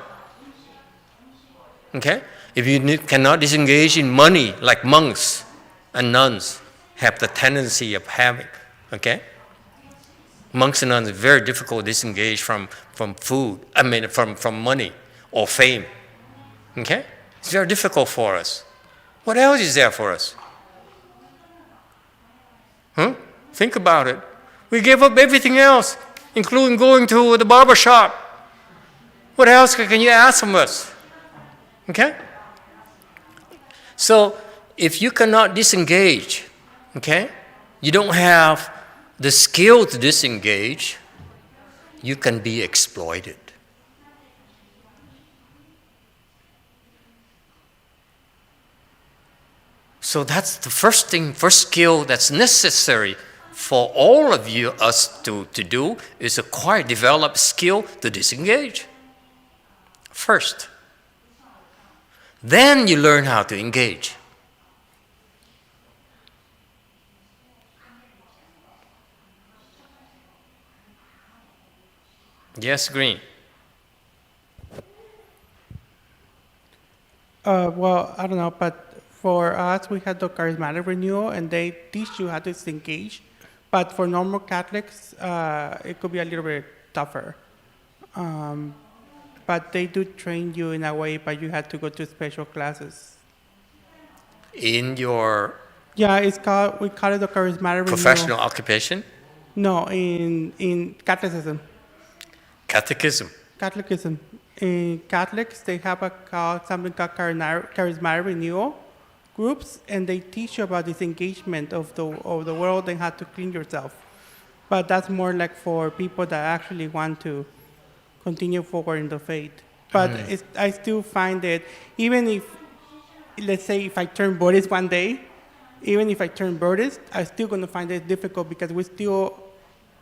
Okay? If you cannot disengage in money, like monks and nuns have the tendency of having, okay? Monks and nuns are very difficult to disengage from food, from money or fame, okay? It's very difficult for us. What else is there for us? Think about it. We gave up everything else, including going to the barber shop. What else can you ask from us? Okay? So, if you cannot disengage, okay, you don't have the skill to disengage, you can be exploited. So that's the first skill that's necessary for all of us to do is develop skill to disengage. First. Then you learn how to engage. Yes, Green. Well, I don't know, but for us, we had the charismatic renewal, and they teach you how to disengage. But for normal Catholics, it could be a little bit tougher. But they do train you in a way, but you have to go to special classes. In your... Yeah, we call it the charismatic professional renewal. occupation? No, in Catholicism. Catholicism. In Catholics, they have something called charismatic renewal groups, and they teach you about disengagement of the world and how to clean yourself. But that's more like for people that actually want to continue forward in the faith. But I still find that even if, let's say, if I turn Buddhist one day, even if I turn Buddhist, I'm still going to find it difficult because we're still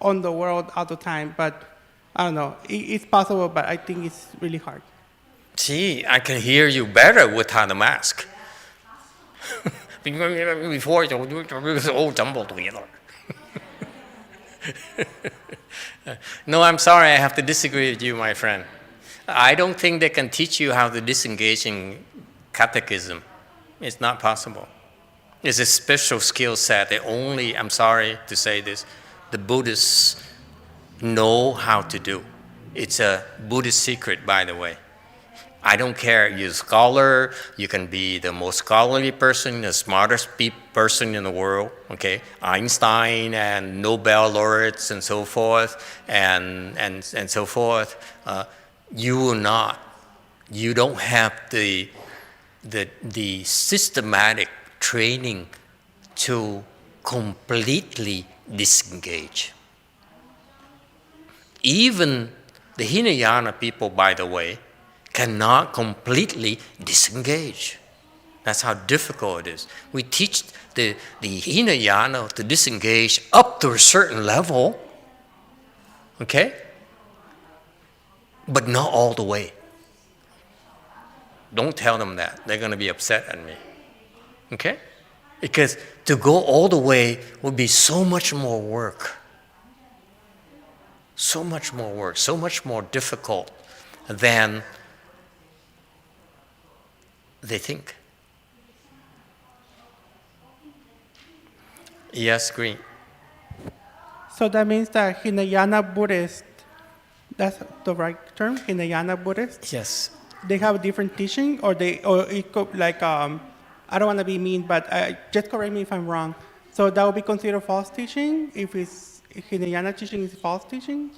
on the world all the time. But I don't know. It's possible, but I think it's really hard. See, I can hear you better without a mask. Before it was all jumbled together. No, I'm sorry, I have to disagree with you, my friend. I don't think they can teach you how to disengage in catechism. It's not possible. It's a special skill set that only, I'm sorry to say this, the Buddhists know how to do. It's a Buddhist secret, by the way. I don't care, you're a scholar, you can be the most scholarly person, the smartest person in the world, okay? Einstein and Nobel laureates and so forth, and so forth. You will not. You don't have the the systematic training to completely disengage. Even the Hinayana people, by the way, cannot completely disengage. That's how difficult it is. We teach the Hinayana to disengage up to a certain level, okay? But not all the way. Don't tell them that. They're going to be upset at me, okay? Because to go all the way would be so much more work. So much more work, so much more difficult than they think. Yes, Green. So that means that Hinayana Buddhist, that's the right term, Hinayana Buddhist? Yes. They have a different teaching, or it could, like, I don't want to be mean, but just correct me if I'm wrong. So that would be considered false teaching if Hinayana teaching is false teaching?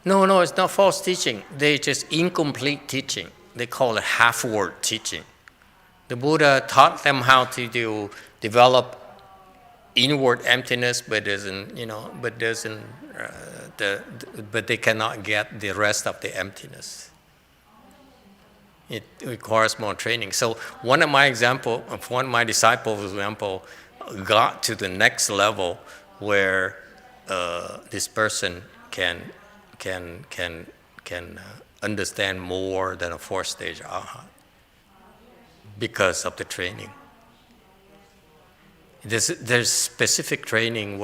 No, it's not false teaching. They just incomplete teaching. They call it half-word teaching. The Buddha taught them how to develop inward emptiness, but they cannot get the rest of the emptiness. It requires more training. So one of my disciples, for example, got to the next level where this person can understand more than a fourth stage arhat because of the training. There's specific training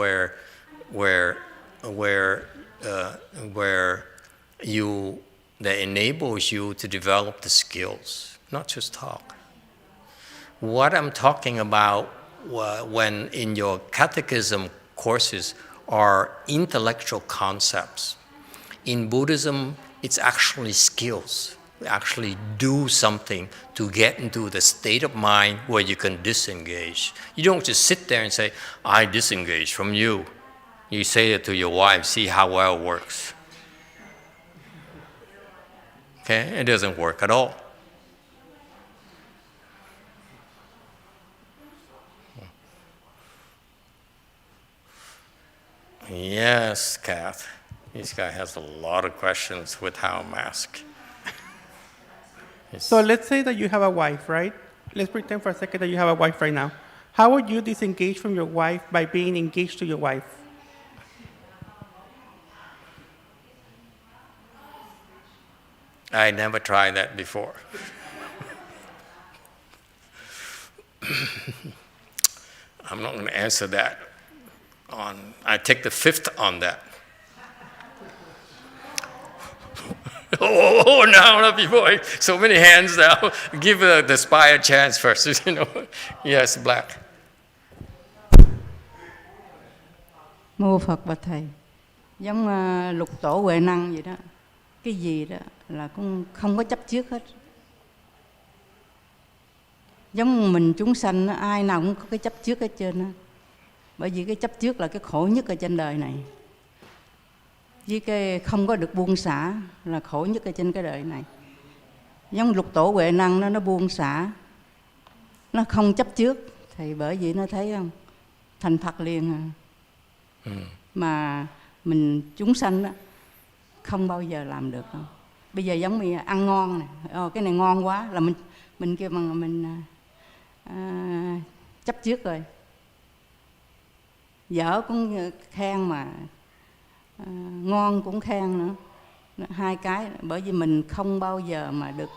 that enables you to develop the skills, not just talk. What I'm talking about when in your catechism courses are intellectual concepts. In Buddhism, it's actually skills. We actually do something to get into the state of mind where you can disengage. You don't just sit there and say, I disengage from you. You say it to your wife, see how well it works. Okay? It doesn't work at all. Yes, Kath. This guy has a lot of questions without a mask. So let's say that you have a wife, right? Let's pretend for a second that you have a wife right now. How would you disengage from your wife by being engaged to your wife? I never tried that before. I'm not going to answer that. I take the fifth on that. Now before so many hands now. Give the spy a chance first. Yes, Black. Mô Phật và Thầy, giống lục tổ Huệ Năng vậy đó, cái gì đó là cũng không có chấp trước hết. Giống mình chúng sanh, ai nào cũng có cái chấp trước hết trơn á. Bởi vì cái chấp trước là cái khổ nhất ở trên đời này. Với cái không có được buông xả là khổ nhất ở trên cái đời này. Giống lục tổ Huệ Năng nó buông xả, nó không chấp trước, thì bởi vì nó thấy không, thành Phật liền à. Mà mình chúng sanh đó không bao giờ làm được đâu. Bây giờ giống như ăn ngon này, cái này ngon quá là mình kêu bằng mình chấp trước rồi. Vợ cũng khen mà ngon cũng khen nữa, hai cái. Bởi vì mình không bao giờ mà được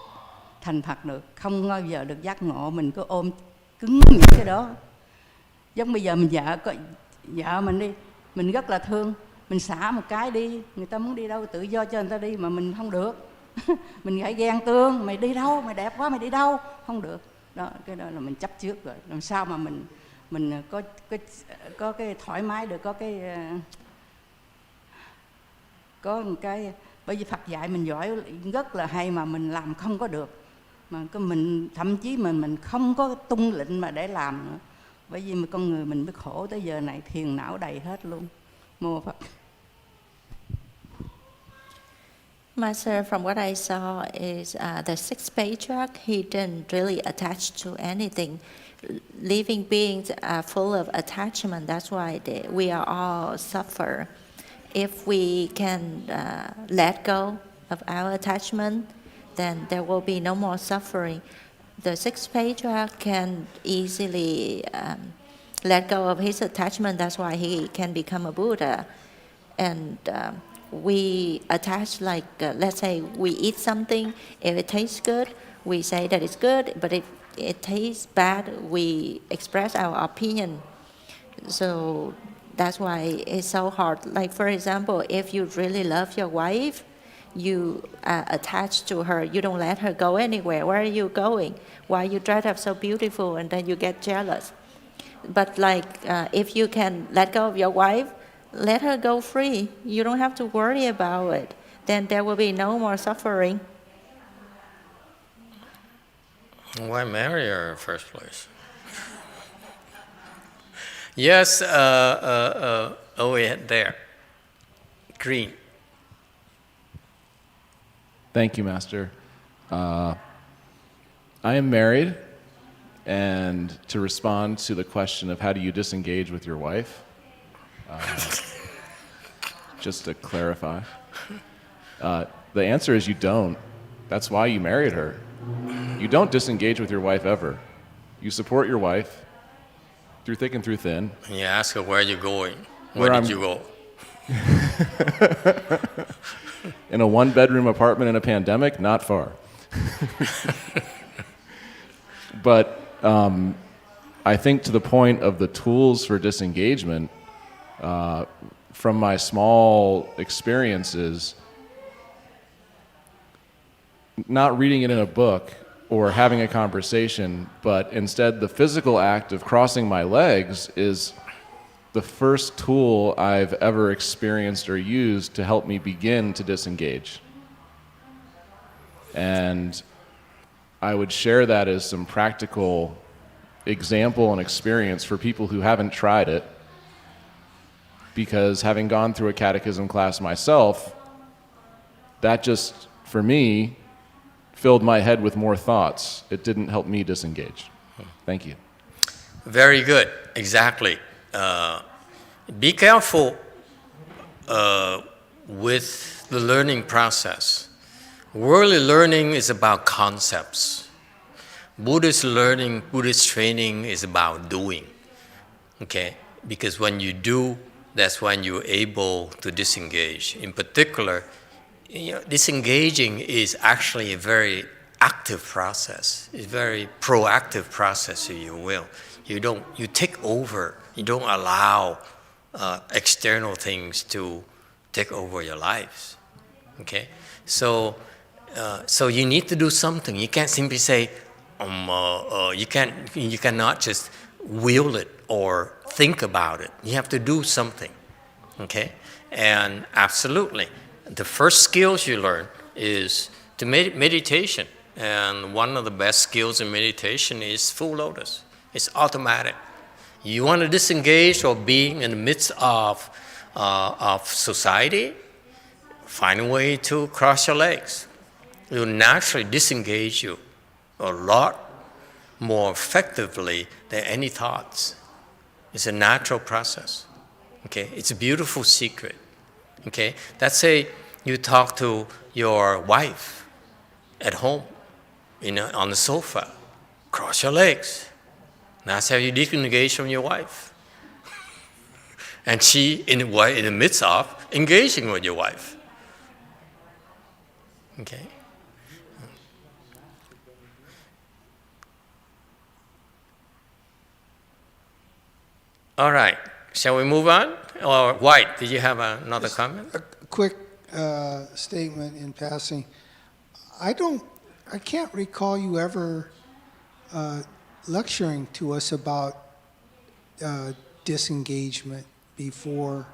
thành Phật được, không bao giờ được giác ngộ, mình cứ ôm cứng những cái đó. Giống bây giờ mình vợ mình đi, mình rất là thương, mình xả một cái đi, người ta muốn đi đâu tự do cho người ta đi, mà mình không được. Mình phải ghen tương, mày đi đâu, mày đẹp quá mày đi đâu, không được. Đó, cái đó là mình chấp trước rồi. Làm sao mà mình có cái thoải mái được, có một cái, bởi vì Phật dạy mình giỏi rất là hay mà mình làm không có được, mà mình thậm chí mình không có tung lệnh mà để làm nữa, bởi vì con người mình mới khổ tới giờ này, thiền não đầy hết luôn. Mô Phật. Master, from what I saw is the 6th Patriarch, he didn't really attach to anything. Living beings are full of attachment. That's why we are all suffer. If we can let go of our attachment, then there will be no more suffering. The 6th Patriarch can easily let go of his attachment. That's why he can become a Buddha. And we attach, like, let's say we eat something, if it tastes good, we say that it's good, but if it tastes bad, we express our opinion. So that's why it's so hard. Like, for example, if you really love your wife, you are attached to her, you don't let her go anywhere. Where are you going? Why you dress up so beautiful? And then you get jealous. But like, if you can let go of your wife, let her go free. You don't have to worry about it. Then there will be no more suffering. Why marry her in the first place? Yes, over there. Green. Thank you, Master. I am married, and to respond to the question of how do you disengage with your wife, just to clarify, the answer is you don't. That's why you married her. You don't disengage with your wife ever. You support your wife through thick and through thin. And you ask her, where are you going? Where did you go? In a one-bedroom apartment in a pandemic, not far. But I think to the point of the tools for disengagement, from my small experiences, not reading it in a book or having a conversation, but instead the physical act of crossing my legs is the first tool I've ever experienced or used to help me begin to disengage. And I would share that as some practical example and experience for people who haven't tried it, because having gone through a catechism class myself, that just, for me, filled my head with more thoughts. It didn't help me disengage. Thank you. Very good, exactly. Be careful with the learning process. Worldly learning is about concepts. Buddhist learning, Buddhist training is about doing. Okay? Because when you do, that's when you're able to disengage. In particular, disengaging is actually a very active process. It's a very proactive process, if you will. You take over. You don't allow external things to take over your lives. Okay, so you need to do something. You can't simply say, you cannot just will it or think about it. You have to do something. Okay, and absolutely, the first skills you learn is to meditation, and one of the best skills in meditation is full lotus. It's automatic. You want to disengage or being in the midst of society, find a way to cross your legs. It will naturally disengage you a lot more effectively than any thoughts. It's a natural process. Okay, it's a beautiful secret. Okay, let's say you talk to your wife at home, on the sofa. Cross your legs. That's how you disengage from your wife. And she in the midst of engaging with your wife. Okay. All right. Shall we move on? Or White, did you have another comment? A quick statement in passing. I can't recall you ever lecturing to us about disengagement before,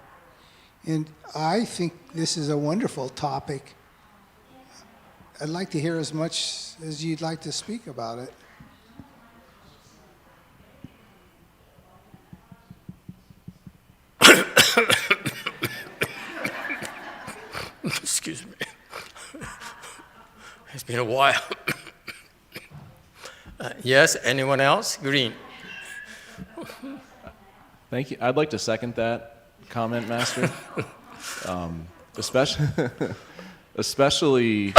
and I think this is a wonderful topic. I'd like to hear as much as you'd like to speak about it. Excuse me. in a while. Yes, anyone else? Green. Thank you. I'd like to second that comment, Master. Especially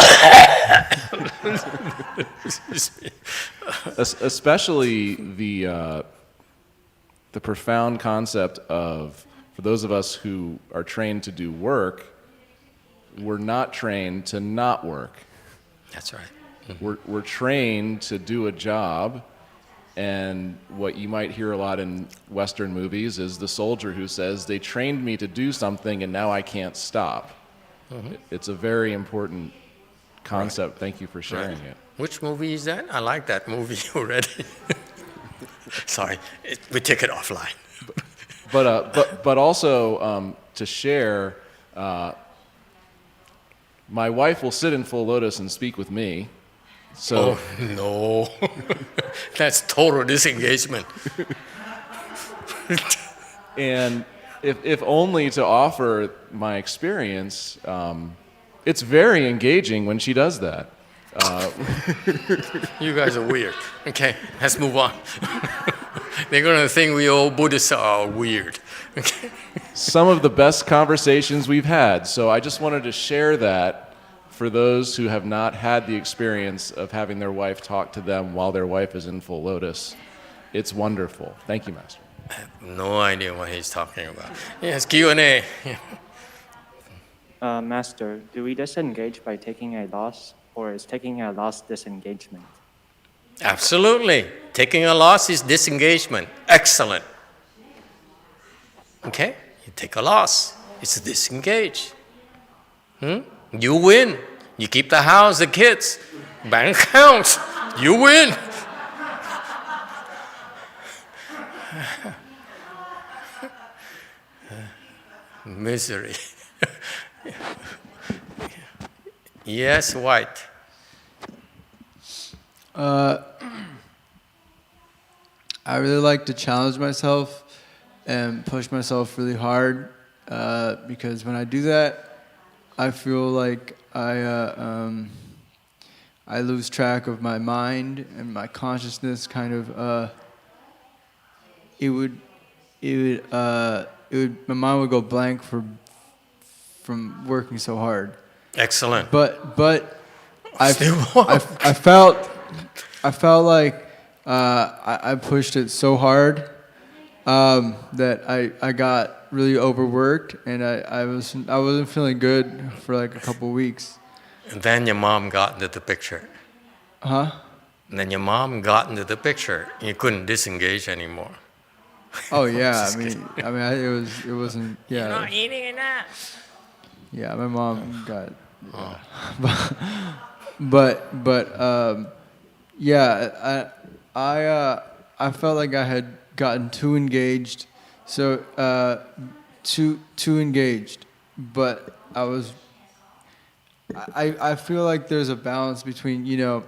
the profound concept of, for those of us who are trained to do work, we're not trained to not work. That's right. We're trained to do a job, and what you might hear a lot in Western movies is the soldier who says, they trained me to do something and now I can't stop. It's a very important concept. Right. Thank you for sharing it. Which movie is that? I like that movie already. Sorry, we take it offline. But also to share, my wife will sit in full lotus and speak with me. So, oh, no. That's total disengagement. And if only to offer my experience, it's very engaging when she does that. You guys are weird. Okay, let's move on. They're going to think we all Buddhists are weird. Okay. Some of the best conversations we've had. So I just wanted to share that for those who have not had the experience of having their wife talk to them while their wife is in full lotus. It's wonderful. Thank you, Master. I have no idea what he's talking about. Yes, Q&A. Master, do we disengage by taking a loss, or is taking a loss disengagement? Absolutely. Taking a loss is disengagement. Excellent. Okay? You take a loss. It's a disengage. You win. You keep the house, the kids, bank accounts. You win. Misery. Yes, White. I really like to challenge myself and push myself really hard because when I do that, I feel like I lose track of my mind and my consciousness. Kind of, my mind would go blank from working so hard. Excellent. But I felt like I pushed it so hard that I got really overworked, and I wasn't feeling good for like a couple weeks. And then your mom got into the picture. Huh? And then your mom got into the picture. You couldn't disengage anymore. Oh yeah, I mean, it wasn't. Yeah. You're not eating enough. Yeah, my mom got. Yeah. Yeah, I felt like I had gotten too engaged, so too engaged, but I feel like there's a balance between,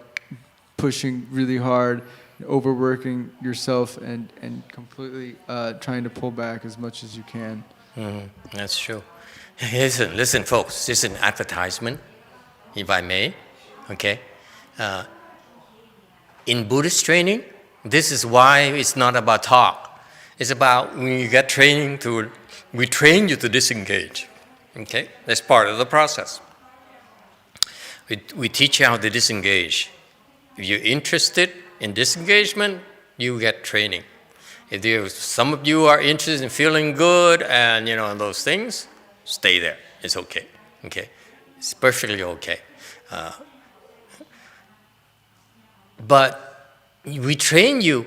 pushing really hard, overworking yourself, and completely trying to pull back as much as you can. That's true. Listen, folks. This is an advertisement, if I may. Okay. In Buddhist training, this is why it's not about talk. It's about when you get training we train you to disengage. Okay, that's part of the process. We teach you how to disengage. If you're interested in disengagement, you get training. If some of you are interested in feeling good and those things, stay there. It's okay. Okay, it's perfectly okay. But we train you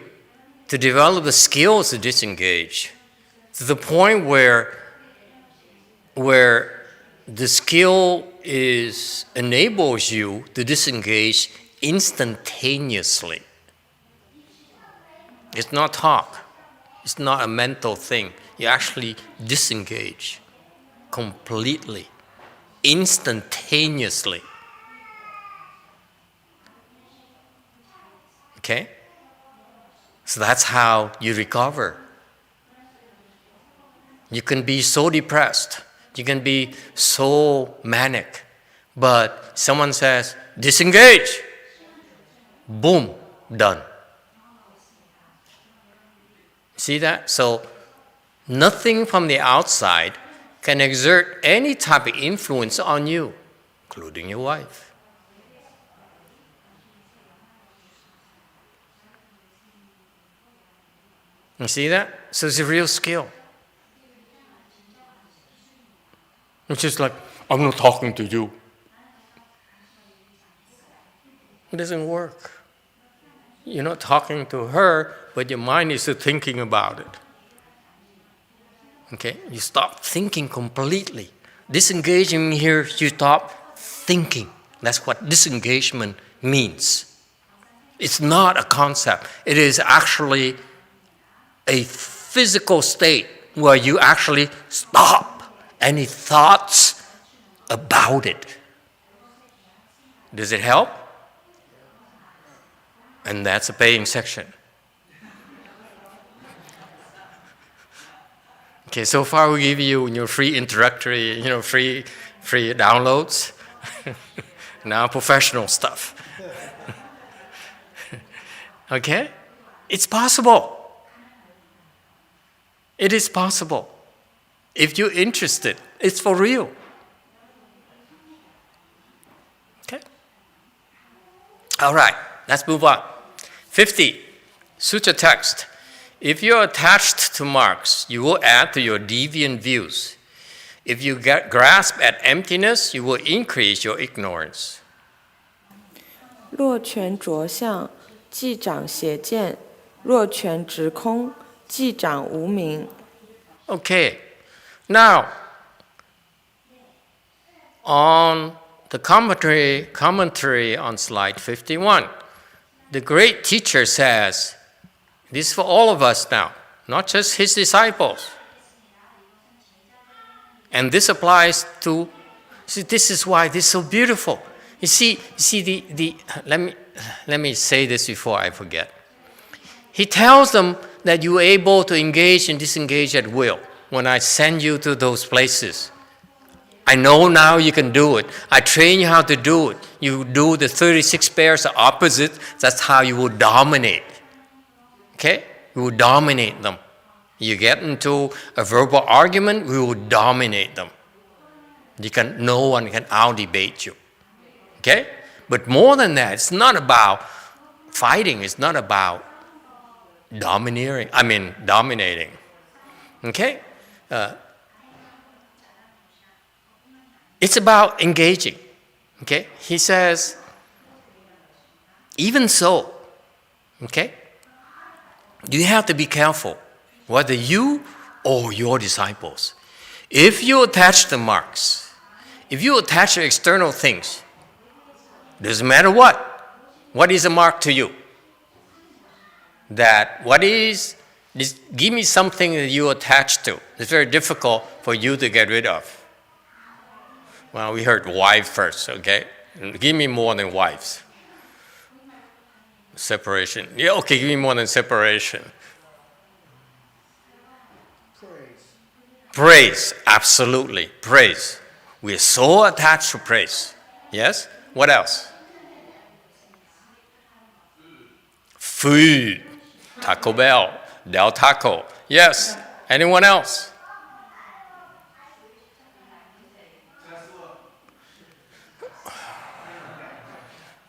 to develop the skills to disengage to the point where the skill enables you to disengage instantaneously. It's not talk. It's not a mental thing. You actually disengage completely, instantaneously. Okay? So that's how you recover. You can be so depressed. You can be so manic. But someone says, disengage. Boom, done. See that? So nothing from the outside can exert any type of influence on you, including your wife. You see that? So it's a real skill. It's just like, I'm not talking to you. It doesn't work. You're not talking to her, but your mind is still thinking about it. Okay? You stop thinking completely. Disengaging here, you stop thinking. That's what disengagement means. It's not a concept. It is actually a physical state where you actually stop any thoughts about it. Does it help? And that's a paying section. Okay, so far we give you free introductory, free downloads. Now professional stuff. Okay? It's possible. It is possible. If you're interested, it's for real. Okay? All right, let's move on. 50, Sutra text. If you're attached to marks, you will add to your deviant views. If you grasp at emptiness, you will increase your ignorance. 若全着相，即长邪见；若全直空，即长无明。 Okay, now on the commentary on slide 51, the great teacher says, this is for all of us now, not just his disciples. And this applies to, see, this is why this is so beautiful. You see let me say this before I forget. He tells them that you're able to engage and disengage at will when I send you to those places. I know now you can do it. I train you how to do it. You do the 36 pairs of opposites. That's how you will dominate. Okay? You will dominate them. You get into a verbal argument, we will dominate them. No one can out-debate you. Okay? But more than that, it's not about fighting. It's not about dominating. Okay? It's about engaging. Okay? He says, even so, okay, you have to be careful, whether you or your disciples. If you attach the marks, if you attach the external things, doesn't matter what is a mark to you? Just give me something that you attach to. It's very difficult for you to get rid of. Well, we heard wife first, okay? Give me more than wives. Separation. Yeah, okay, give me more than separation. Praise, absolutely. Praise. We're so attached to praise. Yes? What else? Food. Taco Bell. Del Taco. Yes. Anyone else?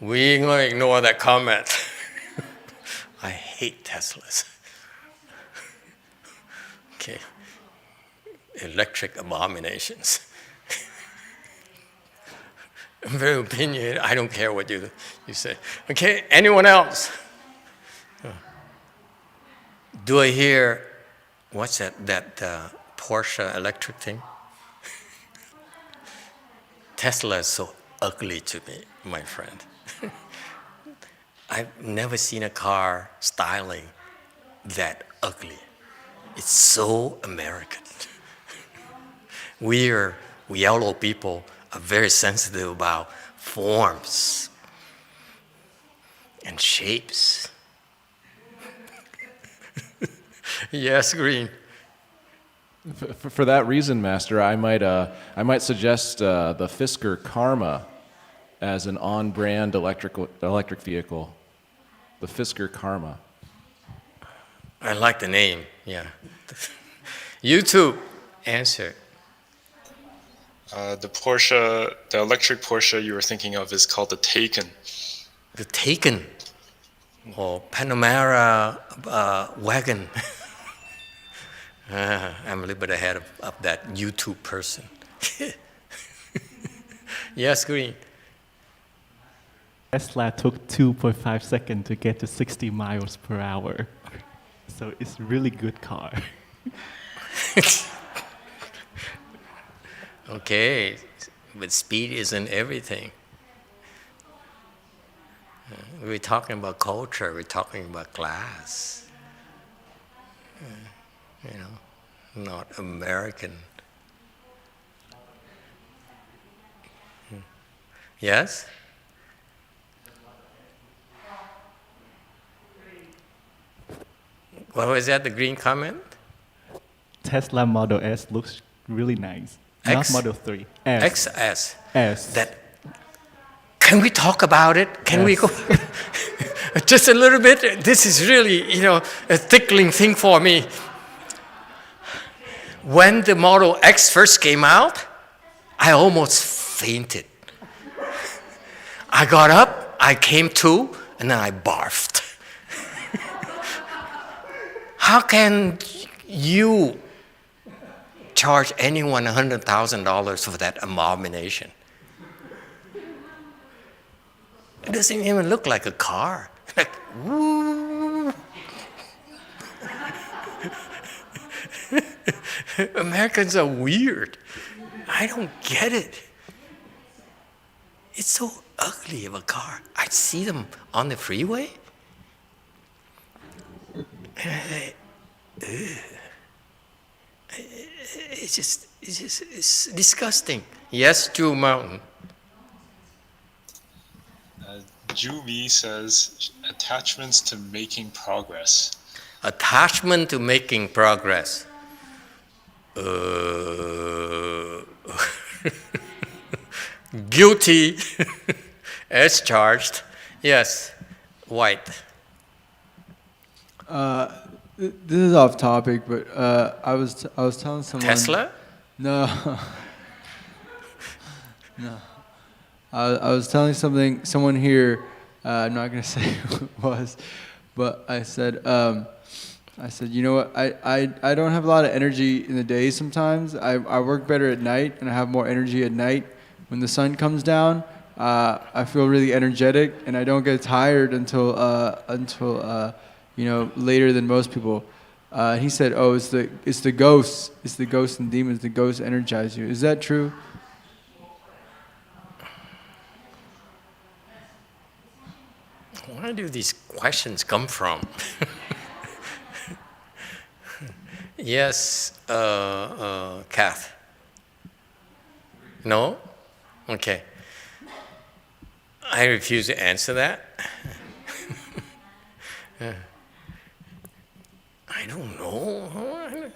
We're going to ignore that comment. I hate Teslas. Okay. Electric abominations. I'm very opinionated. I don't care what you say. Okay, anyone else? Do I hear, what's that Porsche electric thing? Tesla is so ugly to me, my friend. I've never seen a car styling that ugly. It's so American. We yellow people are very sensitive about forms and shapes. Yes, Green. For that reason, Master, I might suggest the Fisker Karma as an on-brand electric vehicle, the Fisker Karma. I like the name, yeah. YouTube, answer. The electric Porsche you were thinking of is called the Taken. The Taken, or Panamera wagon. I'm a little bit ahead of that YouTube person. Yes, Green. Tesla took 2.5 seconds to get to 60 miles per hour. So it's a really good car. Okay, but speed isn't everything. We're talking about culture, we're talking about class. You know, not American. Yes? What was that, the green comment? Tesla Model S looks really nice. X? Not Model 3. S. XS. S. That. Can we talk about it? Can we S. go just a little bit? This is really, you know, a tickling thing for me. When the Model X first came out, I almost fainted. I got up, I came to, and then I barfed. How can you charge anyone $100,000 for that abomination? It doesn't even look like a car. Like, woo. Americans are weird. I don't get it. It's so ugly of a car. I see them on the freeway. It's disgusting. Yes, Drew Mountain. Ju Mi says, attachments to making progress. Attachment to making progress. Guilty as charged. Yes, White. This is off topic, but I was telling someone. Tesla? No. No. I was telling someone here. I'm not gonna say who it was, but I said, you know what? I don't have a lot of energy in the day sometimes. I work better at night, and I have more energy at night. When the sun comes down, I feel really energetic, and I don't get tired until you know, later than most people. He said, "Oh, it's the ghosts. It's the ghosts and demons. The ghosts energize you." Is that true? Where do these questions come from? Yes, Kath. No? Okay. I refuse to answer that. I don't know.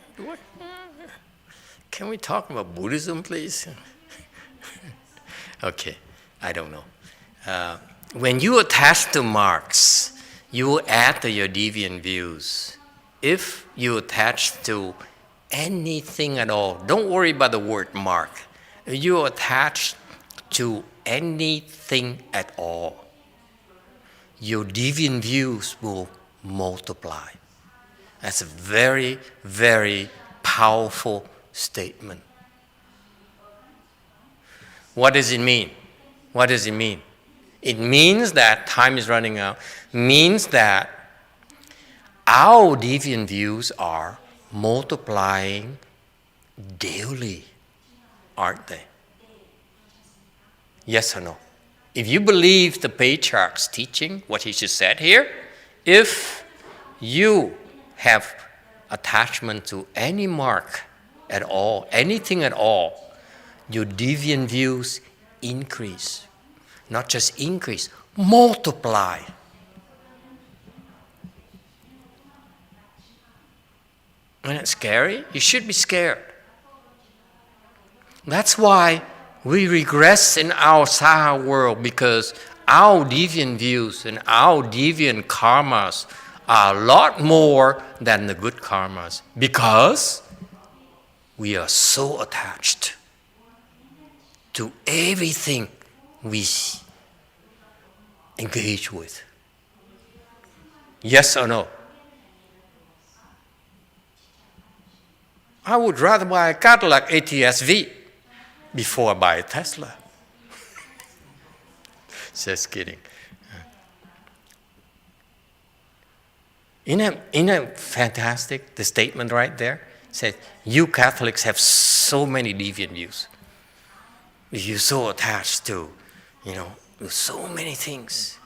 Can we talk about Buddhism, please? Okay, I don't know. When you attach to marks, you add to your deviant views. If you attach to anything at all, don't worry about the word mark. You attach to anything at all, your deviant views will multiply. That's a very, very powerful statement. What does it mean? What does it mean? It means that time is running out. Means that our deviant views are multiplying daily, aren't they? Yes or no? If you believe the patriarch's teaching, what he just said here, if you have attachment to any mark at all, anything at all, your deviant views increase. Not just increase, multiply. Isn't it scary? You should be scared. That's why We regress in our Saha world because our deviant views and our deviant karmas are a lot more than the good karmas because we are so attached to everything we engage with. Yes or no? I would rather buy a Cadillac ATS-V before I buy a Tesla. Just kidding. Isn't it fantastic, the statement right there? It says, you Catholics have so many deviant views. You're so attached to, so many things.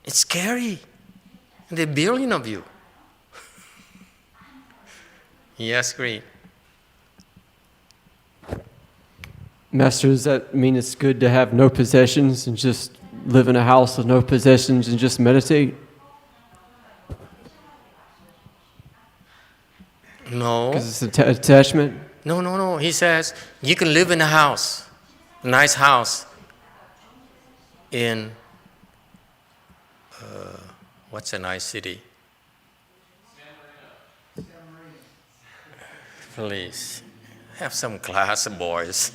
It's scary. There are billion of you. Yes, Green. Master, does that mean it's good to have no possessions and just live in a house with no possessions and just meditate? No. Because it's attachment? No. He says you can live in a house, a nice house in, what's a nice city? Please, have some class, boys.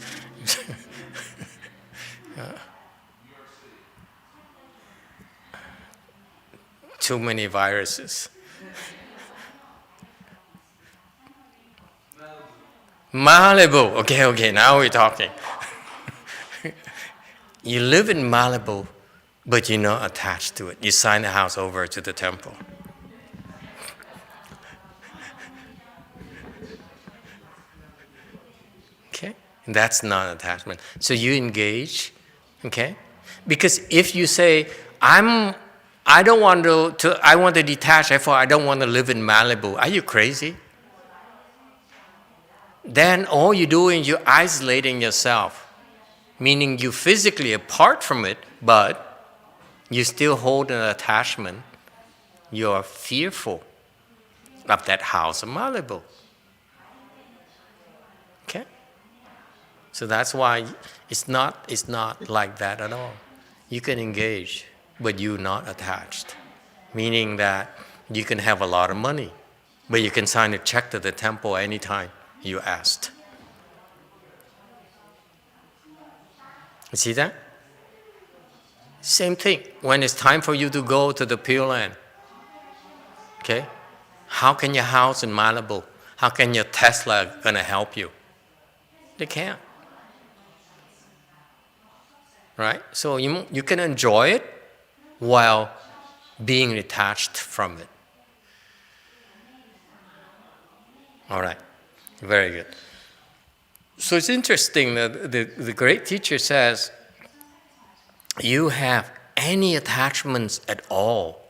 Too many viruses. Malibu. Okay, now we're talking. You live in Malibu, but you're not attached to it. You sign the house over to the temple. Okay? That's not attachment. So you engage, okay? Because if you say, I want to detach, therefore I don't want to live in Malibu. Are you crazy? Then all you're doing is you're isolating yourself, meaning you're physically apart from it, but you still hold an attachment. You're fearful of that house in Malibu. Okay? So that's why it's not like that at all. You can engage, but you're not attached, meaning that you can have a lot of money, but you can sign a check to the temple anytime you asked. You see that? Same thing. When it's time for you to go to the Pure Land, okay? How can your house in Malibu, how can your Tesla gonna help you? They can't. Right? So you can enjoy it while being detached from it. All right. Very good. So it's interesting that the great teacher says, you have any attachments at all,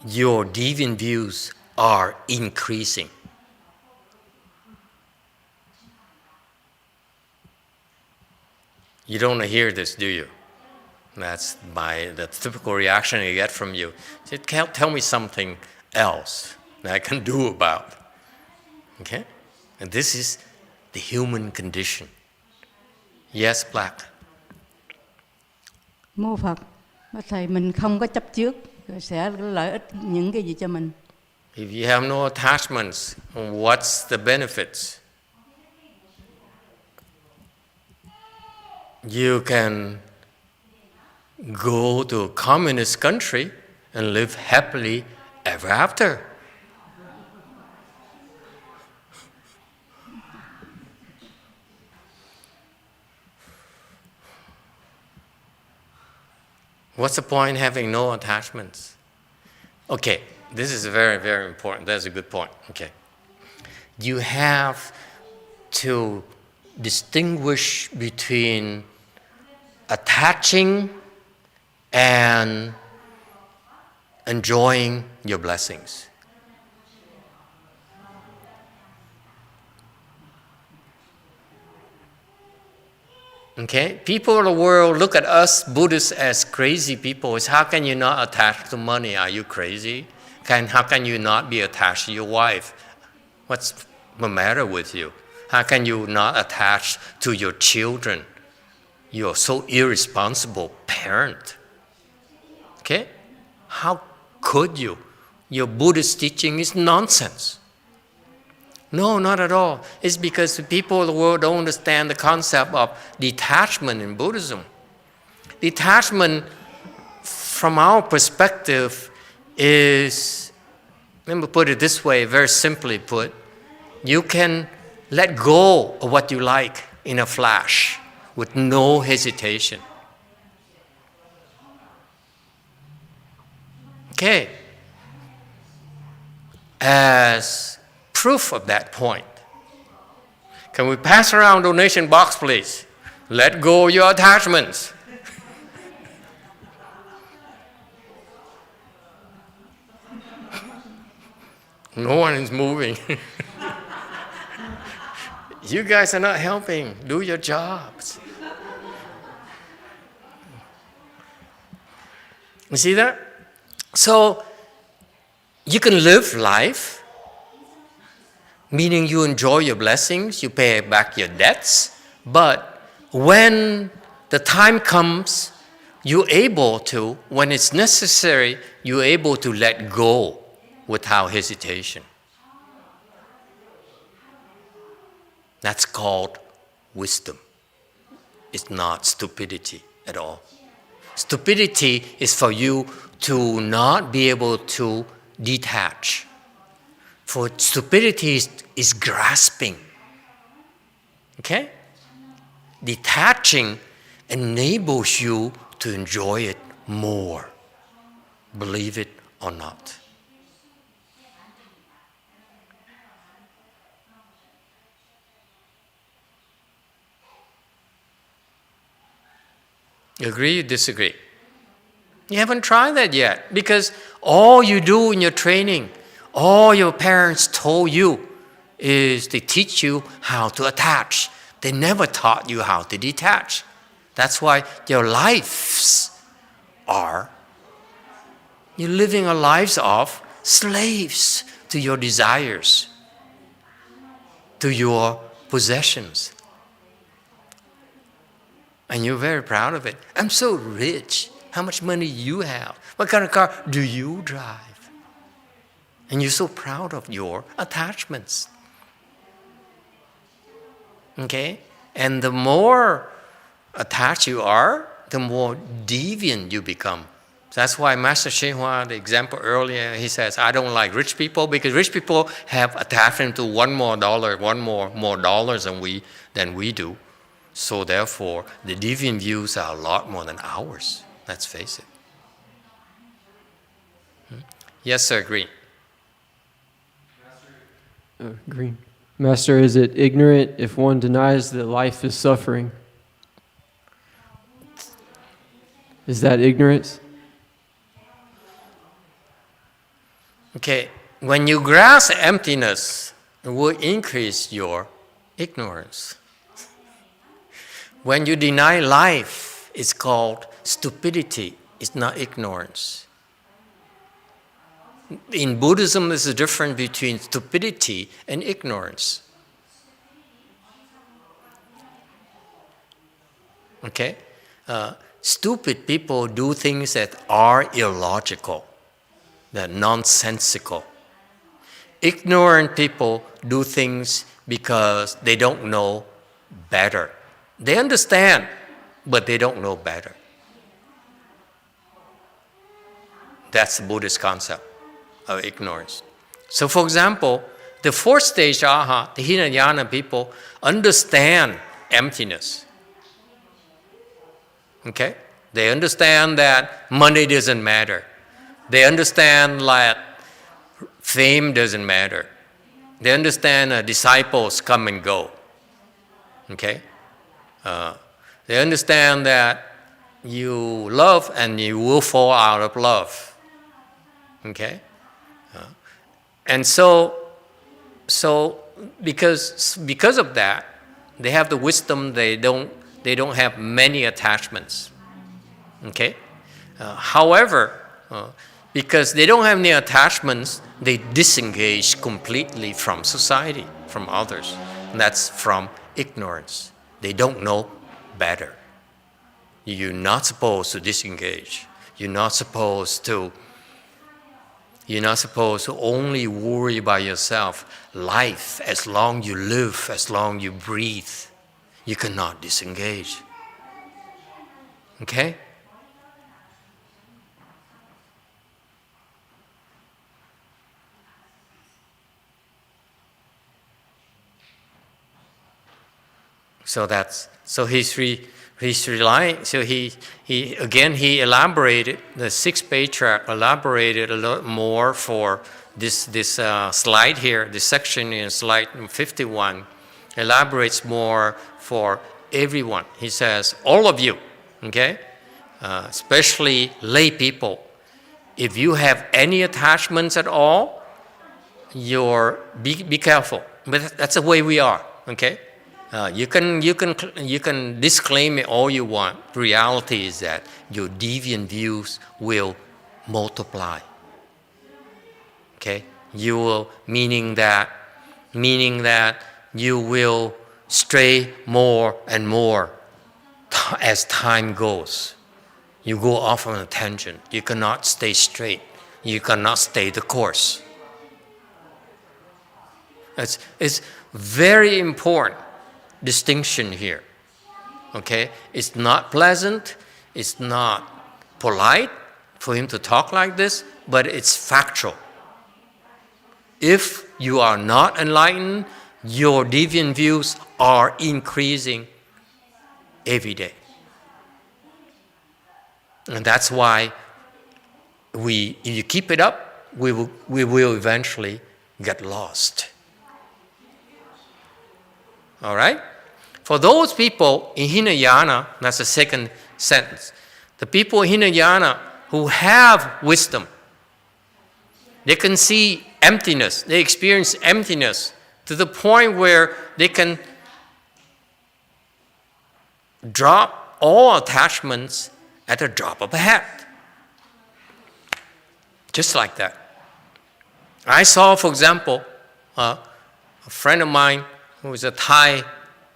your deviant views are increasing. You don't hear this, do you? That's the typical reaction you get from you. Say, tell me something else that I can do about. Okay? And this is the human condition. Yes, Black. Mô Phật, thầy mình không có chấp trước, rồi sẽ lợi ích những cái gì cho mình. If you have no attachments, what's the benefits? You can go to a communist country and live happily ever after. What's the point having no attachments? Okay, this is very, very important. That's a good point. Okay. You have to distinguish between attaching and enjoying your blessings. Okay? People of the world look at us Buddhists as crazy people. It's how can you not attach to money? Are you crazy? How can you not be attached to your wife? What's the matter with you? How can you not attach to your children? You're so irresponsible parent. Okay? How could you? Your Buddhist teaching is nonsense. No, not at all. It's because the people of the world don't understand the concept of detachment in Buddhism. Detachment, from our perspective, is, let me put it this way, very simply put, you can let go of what you like in a flash with no hesitation. Okay. As proof of that point, can we pass around donation box, please? Let go of your attachments. No one is moving. You guys are not helping. Do your jobs. You see that? So you can live life, meaning you enjoy your blessings, you pay back your debts, but when the time comes, you're able to, when it's necessary, you're able to let go without hesitation. That's called wisdom. It's not stupidity at all. Stupidity is for you to not be able to detach. For stupidity is grasping. Okay? Detaching enables you to enjoy it more. Believe it or not. You agree or disagree? You haven't tried that yet because all you do in your training, all your parents told you is they teach you how to attach. They never taught you how to detach. That's why your lives are, you're living a lives of slaves to your desires, to your possessions. And you're very proud of it. I'm so rich. How much money you have? What kind of car do you drive? And you're so proud of your attachments. Okay? And the more attached you are, the more deviant you become. That's why Master YongHua, the example earlier, he says, I don't like rich people because rich people have attachment to one more dollars than we do. So therefore, the deviant views are a lot more than ours. Let's face it. Yes, sir, Green. Green. Master, is it ignorant if one denies that life is suffering? Is that ignorance? Okay, when you grasp emptiness, it will increase your ignorance. When you deny life, it's called stupidity. It's not ignorance. In Buddhism, there's a difference between stupidity and ignorance. Okay? Stupid people do things that are illogical, that are nonsensical. Ignorant people do things because they don't know better. They understand, but they don't know better. That's the Buddhist concept of ignorance. So for example, the fourth stage aha, the Hinayana people understand emptiness. Okay? They understand that money doesn't matter. They understand that fame doesn't matter. They understand disciples come and go. Okay? They understand that you love and you will fall out of love. Okay? And so because of that, they have the wisdom, they don't have many attachments. Okay? However, because they don't have any attachments, they disengage completely from society, from others. That's from ignorance. They don't know better. You're not supposed to disengage. You're not supposed to only worry about yourself. Life, as long you live, as long you breathe, you cannot disengage. Okay? So he's relying. So he elaborated. The 6th Patriarch elaborated a lot more for this slide here. This section in slide 51 elaborates more for everyone. He says, all of you, okay, especially lay people, if you have any attachments at all, be careful. But that's the way we are, okay. You can disclaim it all you want. Reality is that your deviant views will multiply. Okay, you will meaning that you will stray more and more as time goes. You go off on a tangent. You cannot stay straight. You cannot stay the course. It's very important distinction here. Okay? It's not pleasant, it's not polite for him to talk like this, but it's factual. If you are not enlightened, your deviant views are increasing every day. And that's why if you keep it up, we will eventually get lost. All right? For those people in Hinayana, that's the second sentence. The people in Hinayana who have wisdom, they can see emptiness. They experience emptiness to the point where they can drop all attachments at a drop of a hat. Just like that. I saw, for example, a friend of mine who is a Thai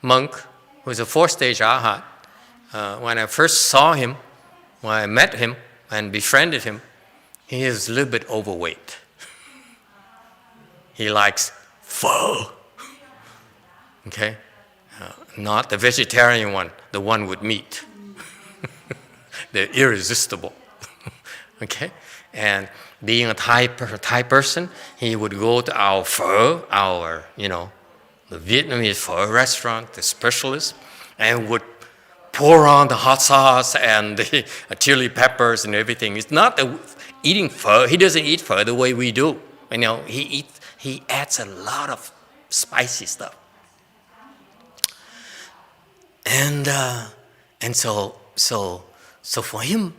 monk, who is a 4th-stage arhat. When I first saw him, when I met him and befriended him, he is a little bit overweight. He likes pho. Okay? Not the vegetarian one, the one with meat. They're irresistible. Okay? And being a Thai person, he would go to our pho, the Vietnamese pho restaurant, the specialist, and would pour on the hot sauce and the chili peppers and everything. It's not eating pho. He doesn't eat pho the way we do. He adds a lot of spicy stuff. And so for him,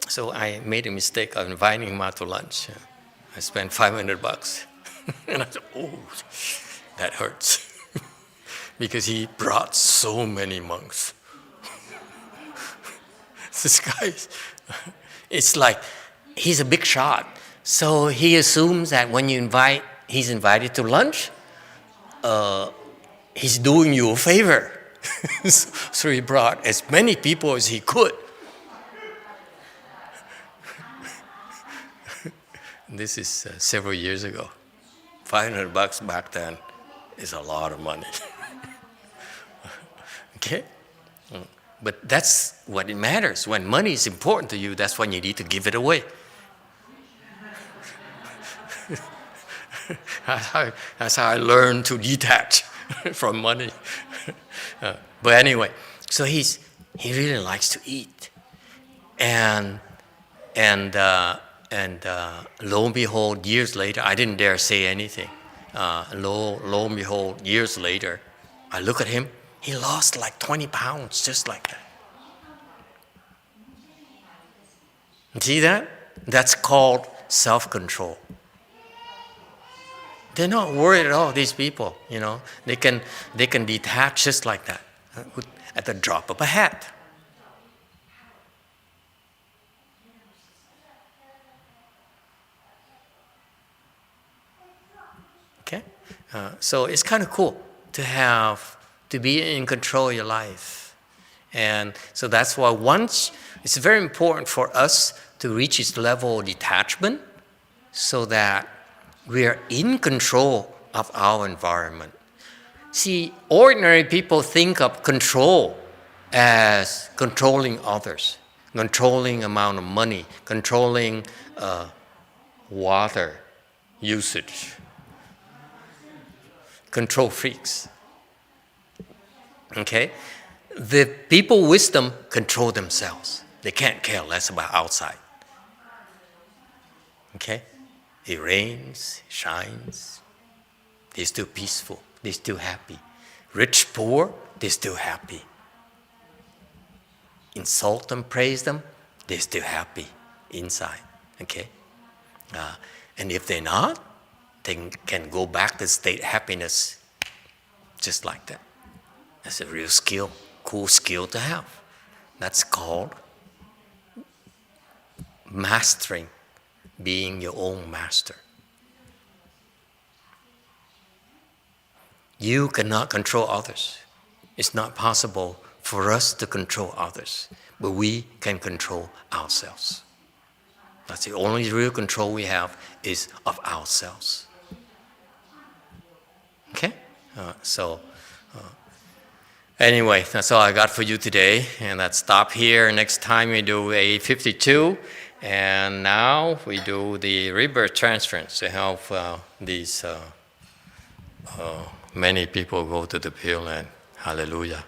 so I made a mistake of inviting him out to lunch. I spent $500. And I said, oh, that hurts. Because he brought so many monks. This guy, it's like, he's a big shot. So he assumes that when he's invited to lunch, he's doing you a favor. So he brought as many people as he could. This is several years ago. $500 back then is a lot of money. Okay? But that's what it matters. When money is important to you, that's when you need to give it away. That's how I learned to detach from money. But anyway, so he really likes to eat. And lo and behold, years later, I didn't dare say anything. Lo and behold, years later, I look at him, he lost like 20 pounds, just like that. See that? That's called self-control. They're not worried at all, these people, They can detach just like that, at the drop of a hat. Okay? So it's kind of cool to be in control of your life. And so that's why it's very important for us to reach this level of detachment so that we are in control of our environment. See, ordinary people think of control as controlling others, controlling amount of money, controlling water usage. Control freaks. Okay? The people with wisdom control themselves. They can't care less about outside. Okay? It rains, it shines. They're still peaceful. They're still happy. Rich, poor, they're still happy. Insult them, praise them, they're still happy inside. Okay? And if they're not, they can go back to state happiness just like that. That's a real skill, cool skill to have. That's called mastering, being your own master. You cannot control others. It's not possible for us to control others, but we can control ourselves. That's the only real control we have is of ourselves. Okay? Anyway, that's all I got for you today. And let's stop here. Next time we do a 52. And now we do the rebirth transference to help these many people go to the Pure Land. Hallelujah.